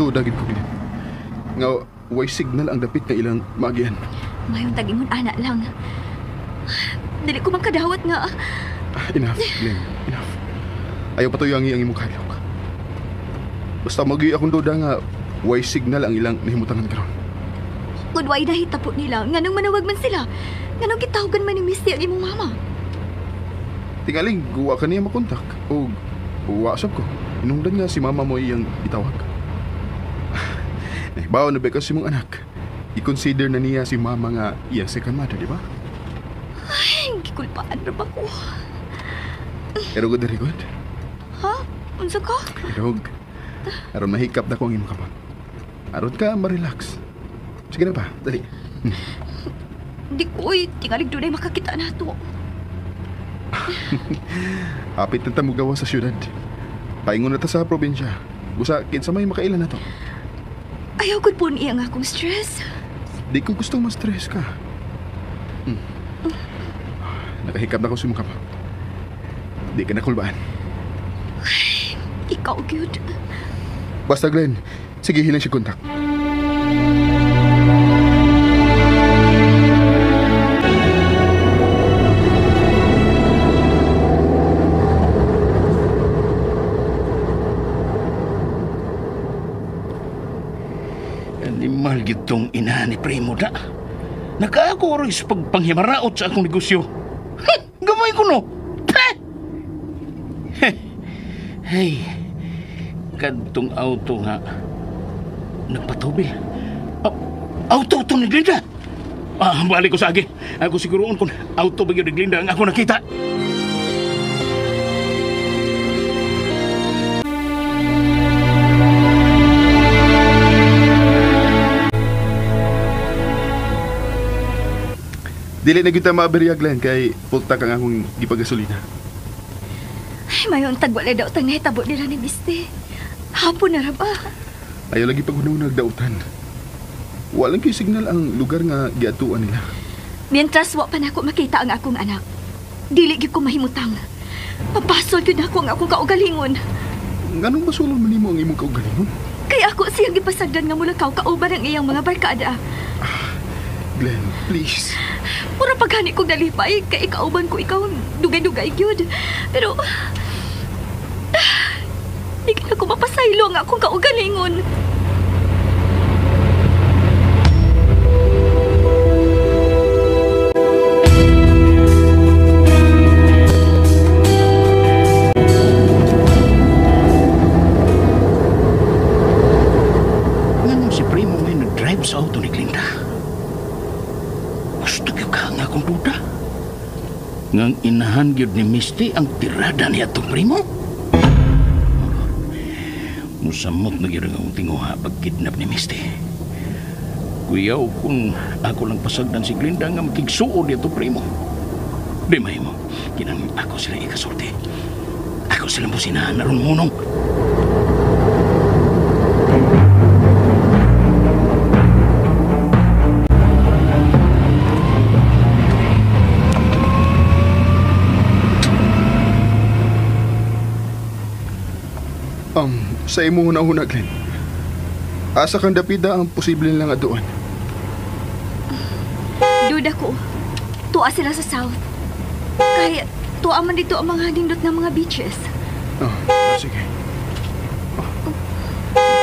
Dagit ko Glenn. Nga, way signal ang dapit nga ilang magian. Mayong tagingon anak lang. Dili ko magkadawat nga. Enough, Glenn. Enough. Ayaw pa to yung imong kalok. Basta magi akong duda nga way signal ang ilang nahimutangan karon. Kung way nahitabo nila, nga nang manawag man sila. Nga nang gitawagan man ni Misty ang imong mama. Tingaling, guwa ka niya makontak. O WhatsApp ko. Inungdan nga si mama mo iyang itawag. Bawa na ba kasi mong anak? I-consider na niya si mama nga iyang second mother, di ba? Ay, gikulpaan na ba ko? Pero good, very good. Ha? Unsa ka? Pero aron mahikap na ko ang imong kapag. Aron ka ma-relax. Sige na pa, dali. Di ko, tingalig doon ay makakita na ito. Apit na tamo gawa sa syudad. Paingon na ta sa probinsya. Busa, kinsa may makailan na to. Ayaw ko po niya nga akong stress. Di ko gustong ma-stress ka. Nakahikap na ko sa mukha pa. Di ka nakulbaan. Ikaw, cute. Basta Glenn, sige hilang si kontak. Animal gitong ina ni Primo da. Nakaako rin sa pagpanghimaraot sa akong negosyo. Gamay ko no. Hey, kadtong auto nga nagpatubi. Auto to ni Glinda. Balik ko sa agi. Ako siguroon kung auto ba yun ni Glinda ang ako nakita. Dili na kita maaberya, Glenn, kay pulta kang akong gipagasolina. Ay, mayon tagwala daw tang nahitabo nila ni Misty. Hapon na ra ba? Ayaw lagi paghunong nagdautan. Walang kay signal ang lugar nga giatuan nila. Mientras wa pa na ako makita ang akong anak, dili gyud ko mahimutang. Papasol gyud ako ang akong kaugalingon. Nganong masulon man nimo ang imong kaugalingon? Kaya ako siyang gipasagdan nga mulakaw kauban ang iyang mga barkada. Glenn, please. Pura paghani kong nalipay, kay kauban ko ikaw dugay-dugay gyud. Pero di ka ko mapasaylo ang akong kaugalingon. Nganong si Primo may nag-drive sa auto ni Glinda? Gusto ka nga akong duda. Ngang inahan gyud ni Misty ang tirada niya itong Primo? Musamot na gyud ang tinguha pag-kidnap ni Misty. Kuyaw kung ako lang pasagdan si Glinda nga makigsuod niya itong Primo. Di mahimo, kinang ako sila ikasorte. Ako sila musinahan na ron munong. Sa imo huna-huna, Glenn. Asa kang dapida ang posible lang aduan. Duda ko, tuwa sila sa south. Kaya tuwa man dito ang mga nindot ng mga beaches. Sige.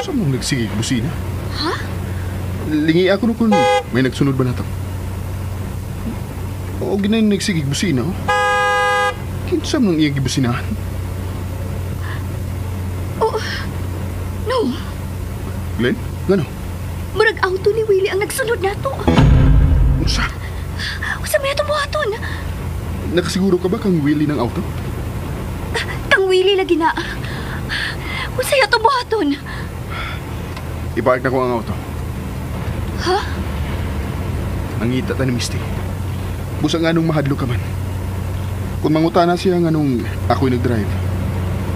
Saan mong nagsigig busina? Ha? Lingi ako kung may nagsunod ba na to? O ginay nagsigig busina, oh. Kinsa mong iyang gibusinahan? No. Glenn, gano? Murag auto ni Willie ang nagsunod nato. Usa? Usa may ito buhaton. Nakasiguro ka ba kang Willie ng auto? Kang Willie lagi na. Usa ito buhaton. Ipark na ko ang auto. Ha? Nangita ta ni Misty. Busa nga nung mahadlo ka man. Kung mangutana siya nga nung ako'y nag-drive,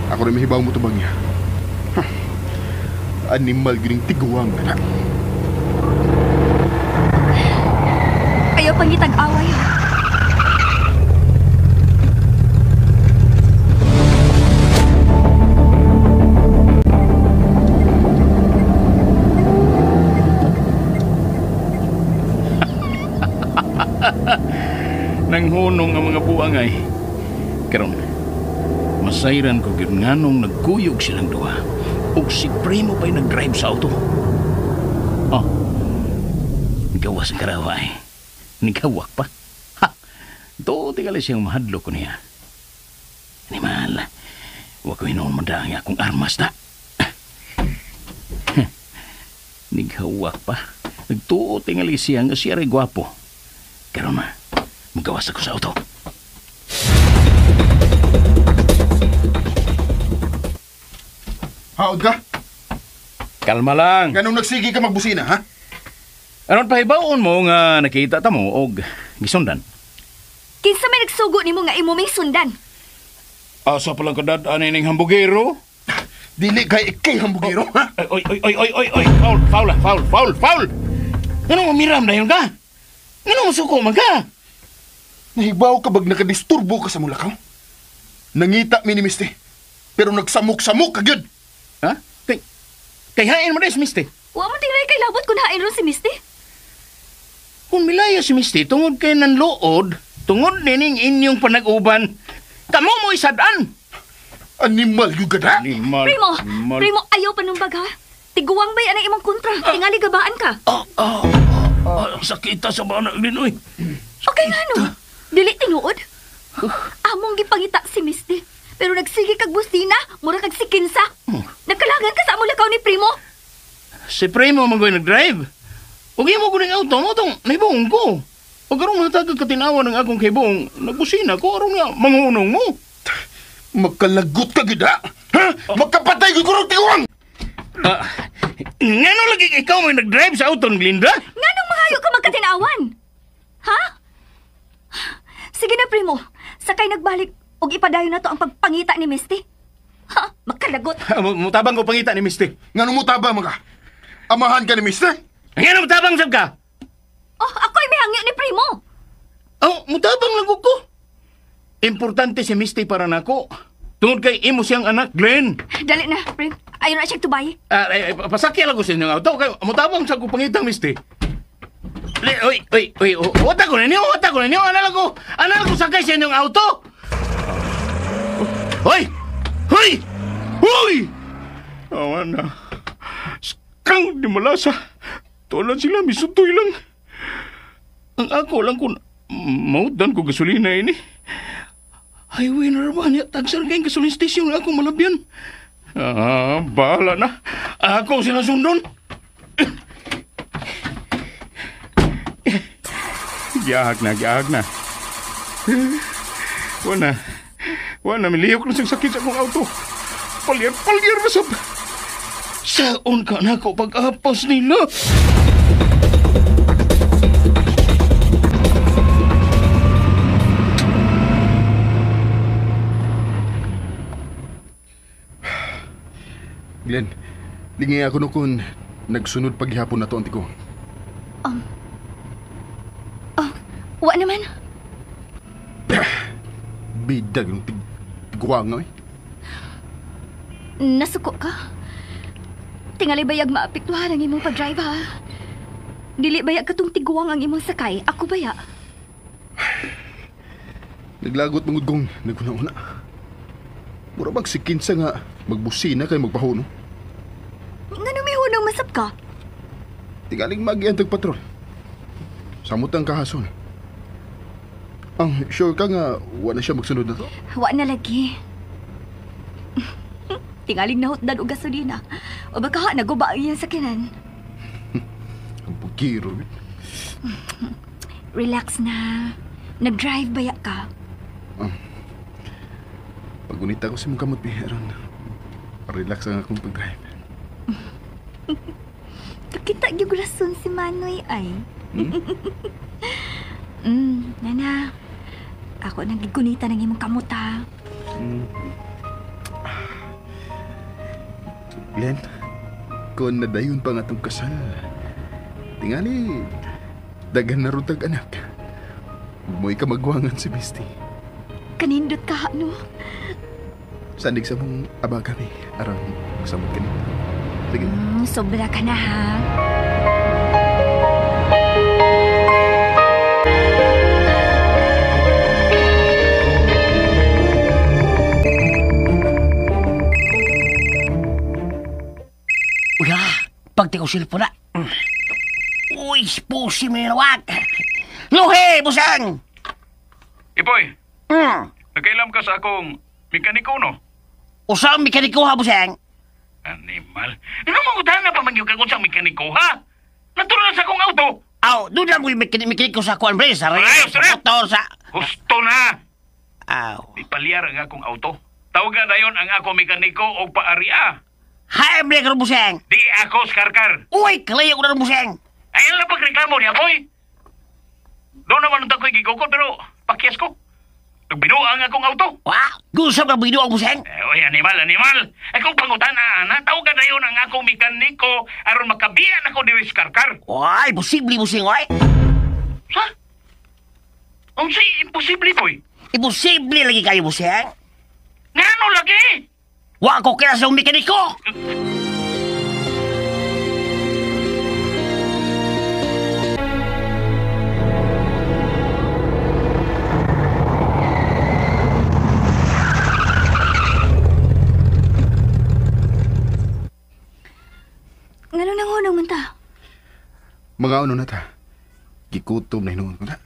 ako rin mahibaw mo tubang niya. Animal gining tiguang na. Ayaw pangitag-away, ha? Nanghunong ang mga buangay. Karon, masayran ko gyud nganong nagkuyog silang duha. Ug si Primo pa'y nag-drive sa auto. Oh, gawas ang karaway. Nigawak pa. Ha! Do, tingala siyang mahadlo ko niya. Animal, huwag ko hinoon madang akong armas na. Nigawak pa. Nagtuo tingali siya nga siya rin gwapo. Karon na, magawas ako sa auto. Haod ka? Kalma lang. Ganong nagsigi ka magbusina, ha? Aron pahibaon mo nga nakita ta mo og gisundan. Kinsa may nagsugo nimo nga imo may sundan? Asa palang kadadaan ning hambugero? Dili kay ikay hambugero, ha? Oy, oy, oy, oy, oy, oy, foul. Ano miram dayon ka? Ano musuko man ka? Nahibaw ka bag nakadisturbo ka sa mulakaw? Nangita mi ni Misti, pero nagsamok-samok ka gyud. Ha? Kay hain mo des, Misti. Wa mo tingray kay labot kun hain ron si Misty. Kung milaya si Misti, tungod kay nanluod, tungod nining inyong panag-uban, kamo mo isadan. Animal yung gada. Animal. Primo, ayaw pa nung baga. Tiguwang ba yan ang imong kontra? Tingali gabaan ka. Sakita sa banak din, oy. Okay nga no. Dili tinuod. Among gipangita si Misty. Pero nagsige kag busina, mura kag si Kinsa. Nagkalangan ka sa among lakaw ni Primo. Si Primo magoy nag-drive. Ug imo ko ning auto mo tong naibong ko. Ug aron matagag katinawan ng akong kaibong, nagbusina ko aron nga manghunong mo. Magkalagot ka gida. Ha? Magkapatay ko kurong tiwang. Ngano lagi ikaw may nag-drive sa auto, Glinda? Nganong mangayo ka magkatinawan? Ha? Sige na, Primo. Sakay nagbalik og ipadayon na to ang pagpangita ni Misty. Ha? Makalagot. Mutabang ko pangita ni Misty. Ngano mo taba mga? Amahan ka ni Misti? Ngano mutabang sab ka? Oh, ako'y may hangyo ni Primo. Oh, mutabang lang ko. Importante si Misty para nako. Tungod kay imo siyang anak, Glenn. Dali na, Prim. Ayaw na siya tubay. Pasakya lang ko sa inyong auto. Kay mutabang sa ko pangitang Misty. Oy, wata ko ninyo. Anal ko sakay sa inyong auto. Hoy! Awan na. Kang di malasa. Tulan sila, misutoy lang. Ang ako lang kung maudan ko gasolina ini. Highway na raman niya. Tagsar kayong gasolina station na akong malabyan. Bahala na. Ako sinasundon. Giyahag na. Wala, miliyok na siyang sakit sa akong auto. Palyar na sab. Saon ka na ako pag-apas nila? Glenn, lingi ako no kung nagsunod paghihapon na to ang tiko. Wa naman. Bidag yung tiguang eh. Nasuko ka? Tingali bayag maapektuhan ang imong pag-drive, ha? Dili bayag katong tiguang ang imong sakay. Ako baya? Naglagot mangud kong naguna-una. Mura bang si Kinsa nga magbusina kay magpahuno? Nga may hunong masap ka? Tingaling mag-iantag patrol. Samot ang kahason. Ang sure ka nga wala siya magsunod na to? Wa na lagi. Tingaling nahutdan og gasolina. O baka naguba ang iyang sakinan. Ang pagkiro. Relax na. Nag-drive baya ka? Pagunita ko si mong kamot, Piheron. Relax ang akong pag-drive. Kita yung rason si Manoy ay. Nana. Ako nang gigunita ng imong kamot, ha? Glenn, kung nadayon pa nga itong kasal, tingali, dagan na ron tag anak. Mo'y ka magwangan si Misty. Kanindot ka, no? Sandig sa mong abagami. Arang masamot ka nito. Sige. Sobra ka na, ha? Uya, pagti ko silpo na. Uy, pusi mo yung lawag. Luhe, busang! Ipoy, Hmm. nakailam ka sa akong mekaniko, no? Usang mekaniko ha, busang? Animal. Ano mo na pa man yung kagod sa mekaniko, ha? Natural sa akong auto. Aw, doon lang mo yung mekaniko sa kuwan, Bre. Sa Ay, sa sarap. motor, sa... Gusto na. Aw. Ipalyar ang akong auto. Tawagan na yon ang akong mekaniko o paariya. Hai, Bre, ka busang. Di ako skarkar. Uy, kalayo ko na busang. Ayan lang pagreklamo niya, boy. Doon naman ang tako'y gigokod, pero pakyas ko. Nagbinuang ang akong auto. Wah, gusto ka binuang busang? Oy, animal. Akong pangutana, natawagan na yon ang akong mekaniko aron makabiyan ako diri skarkar. Uy, posible busing, uy. Ha? Ang si imposible, boy. Imposible lagi kayo, busang. Ngano lagi? Wa ko kaya sa mekaniko. Ngano nang hunong man ta? Mga ano na ta. Gikutom na hinuon ko na.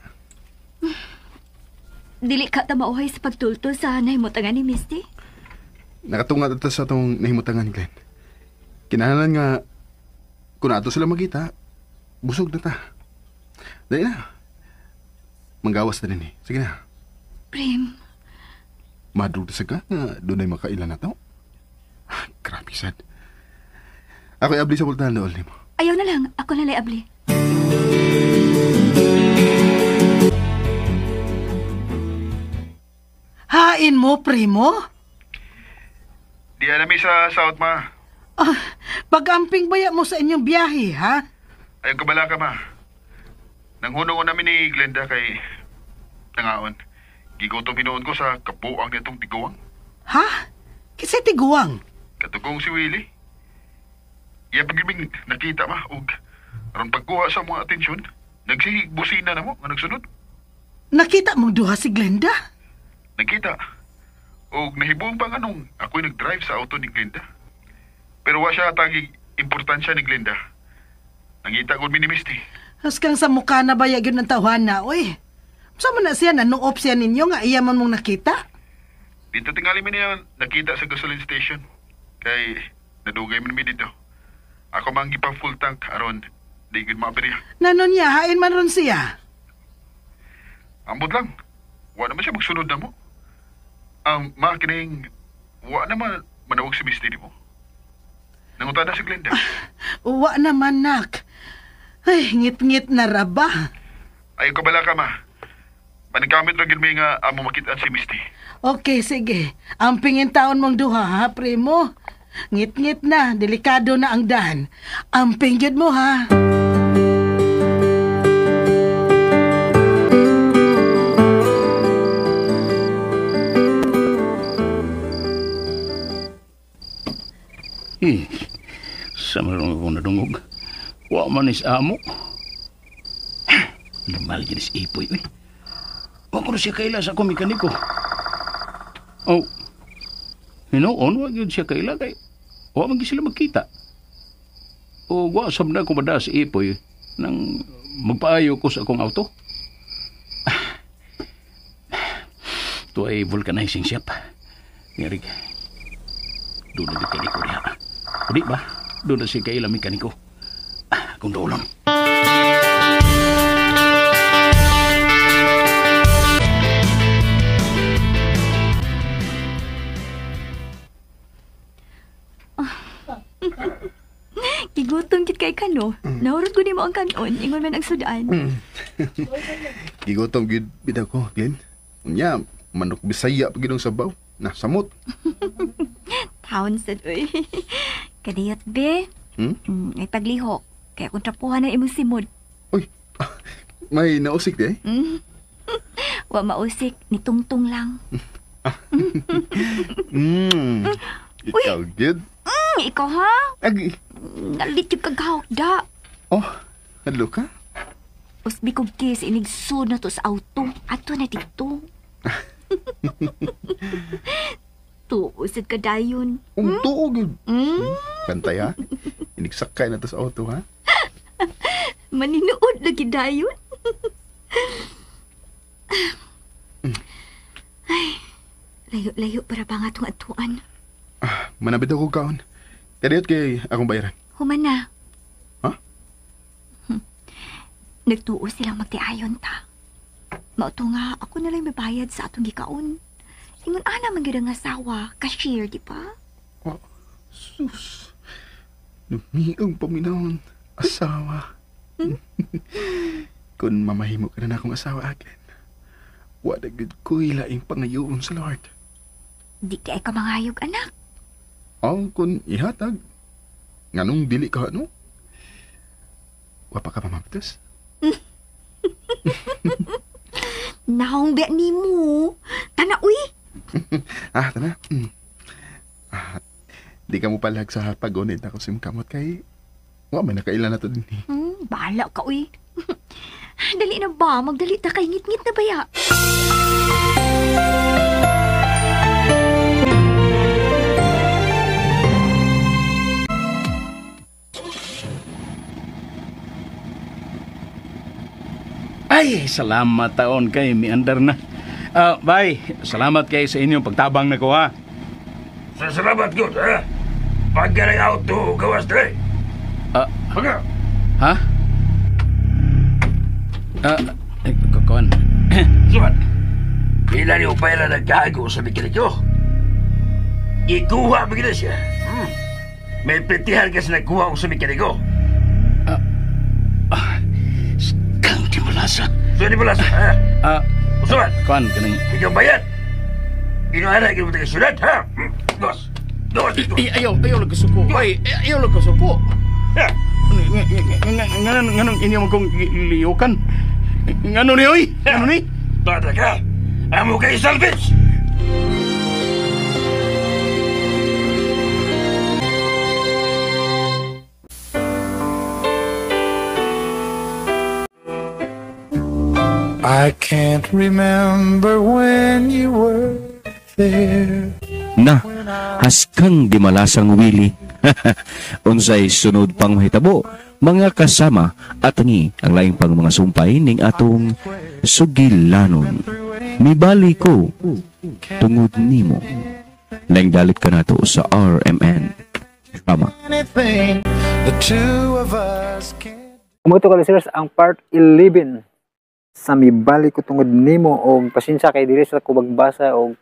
Dili ka ta mauhay sa pagtultol sa nahimutangan ni Misty? Nakatunga ata sa itong nahimutangan, Glenn. Kinahanglan nga, kung ato sila magkita, busog na ta. Dahil na. Manggawas na din eh. Sige na. Prem, Madrug na sa ka nga doon ay makailan na to. Grabe sad. Ako ay abli sa pultahan doon mo. ayaw na lang. Ako na lay abli. Hain mo, primo? Di alam sa South, ma. Ah, pag-amping baya mo sa inyong biyahe, ha? Ayaw kabala ka, ma. Nanghunong ko namin ni Glenda kay nangaon. Gigutom hinuon ko sa kabuang nitong tiguang. Ha? Kasi tiguang. Katugong si Willie. Iya pagibing nakita, ma. Og aron pagkuha sa mga atensyon, nagsibusina na mo nga nagsunod. Nakita mong duha si Glenda? Nakita. Og nahibuong pang anong ako'y nag-drive sa auto ni Glenda. Pero wa siya tagi importansya ni Glenda. Nangita ko ni Misty. Haskang sa mukha na bayag yun ng tawhana, oy. Sama na siya, nanong siya ninyo nga iyaman mong nakita? Dito tingali mi niya nakita sa gasoline station. Kay nadugay mi dito. Ako mang gipang full tank aron di gid maabirya. Nanon niya, hain man ron siya. Ambot lang. Wa naman siya magsunod na mo. Ang makining wa naman manawag si Misty mo. Nanguta na si Glenda. Uwa naman, nak. Ay, ngit-ngit na raba. Ayaw ka bala ka, ma. Panagkamit lang yun may nga amo makitaan si Misty. Okay, sige. Ang pingin taon mong duha, ha, primo? Ngit-ngit na, delikado na ang dahan. Ang pinggid mo, ha? Sa marunong ako nadungog. Wa man is amo. Lumal dyan is ipoy, eh. Wa ko na siya kaila sa akong mekaniko. Oh, hinoon, wa yun siya kaila kay wa man sila magkita. O wa sab na ko mada sa ipoy nang magpaayo ko sa akong auto. Ito ay vulcanizing shop. Ngarig, doon na mekaniko niya. O di ba? Doon na si kaila mekaniko. Kung doon. Gigutom kit kay kano. Nahurot ko ni mo ang kanon. Ingon man ang sudaan. Gigutom gid bida ko, Glenn. Unya, manok Bisaya pa gidong sabaw. Na samot. Taon sad, uy. Kadiyot, be. Ay pagliho. Kaya kung trapuhan ang imong simod. Uy, may nausik di eh. Wa mausik, ni Tungtung lang. Ikaw, good. Ikaw ha? Agi. Nalit yung kagahok da. Oh, hadlo ka? Usbi kong kis, inigsud na to sa auto. Ato na dito. Tuusad ka dayon. Tuo, good. Pantay, ha? Inigsakay na to sa auto, ha? Maninood lagi dayon. Ay, layo-layo para ba nga itong atuan? Manabit ako kaon. Kadiyot kay akong bayaran. Human na. Ha? Nagtuo silang magtiayon ta. Mauto nga, ako na lang mabayad sa atong gikaon. Ingon ana man gyud ang asawa, cashier, di ba? Oh, sus. Lumiang paminahon. Asawa. Kung mamahimo ka na akong asawa akin, wala gud ko'y laing pangayoon sa Lord. Di kay ka mangayog, anak. Kung ihatag, nganong dili ka, no? Wapa ka mamamatos? Naong biya ni mo. Tana, uy. Tana. Di ka mo palag sa pag-unid ako simkamot kay may nakailan na to din. Bahala ka, uy. Dali na ba? Magdali ta kay ngit-ngit na baya. Ay, salamat taon kay miandar na. Bye, salamat kay sa inyong pagtabang na ko, ha. Salamat, good, ha? Paggaling auto, gawas dre. Haga. Ha? Kukuan. Sumat, ilan yung pala nagkago sa bikinig ko? Ikuha bigla siya. May petihan kasi nagkuha ko sa bikinig ko. Kang di malasa. So, di malasa, ha? Sumat, Kuan, kanang... ikaw bayad. Inuhara kayo mo taga syudad, ha? Dos. Ayaw lang kasuko. Ayaw lang kasuko. Ha? Nganong inyo kong liyukan? Ngano ni, oy? Ngano ni? Tata ka, amo kay salvage. I can't remember when you were there. Na, haskang di malasang Willie. Unsay sunod pang mahitabo, mga kasama at ni ang laing pang mga sumpay ning atong sugilanon. Mibali ko tungod nimo. Laing dalit ka nato sa RMN Drama. Anything the two of us can. Kumuto ka listeners ang part 11 sa Mibali ko tungod nimo, og pasensya kay diri sa ko magbasa og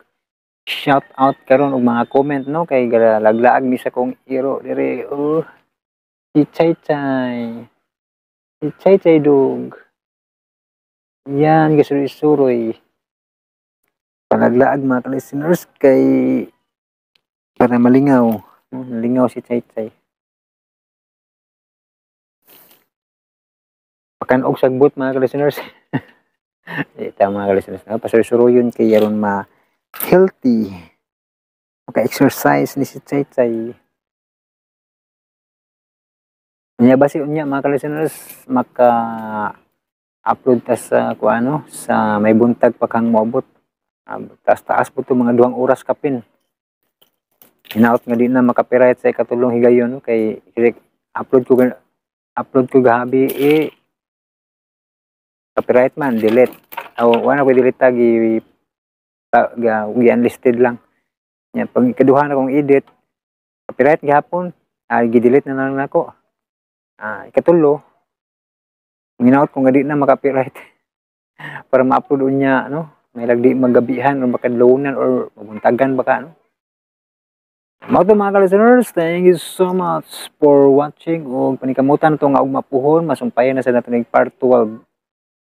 shout out karon og mga comment, no, kay laglaag mi sa kong iro diri. Si Chay dug yan gasuroy palaglaag mga listeners kay para malingaw, malingaw si Chay. Pakanog sagbot mga listeners. Ito mga listeners, pasur-suruyon kay yaron healthy, maka-exercise ni si Chay. Niya ba si unya mga listeners maka-upload ta sa sa may buntag pa kang moabot. Taas po ito mga 2 oras kapin. Hinaot nga din na makapiright sa katulong higayon, kay upload ko gabi copyright man, delete. Wala ko delete tagi unlisted lang. Yan, pag ikaduha na kong edit, copyright gihapon, gi-delete na lang nako. Ikatulo, ginaot ko nga di na makapiright para ma-upload unya, no? May lagdi magabihan o makadlownan or maguntagan baka, no? Mga listeners, thank you so much for watching o panikamutan ito nga og mapuhon, masumpayan na sa natin part 12.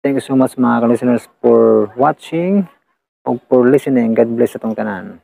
Thank you so much mga listeners for watching o for listening. God bless atong tanan.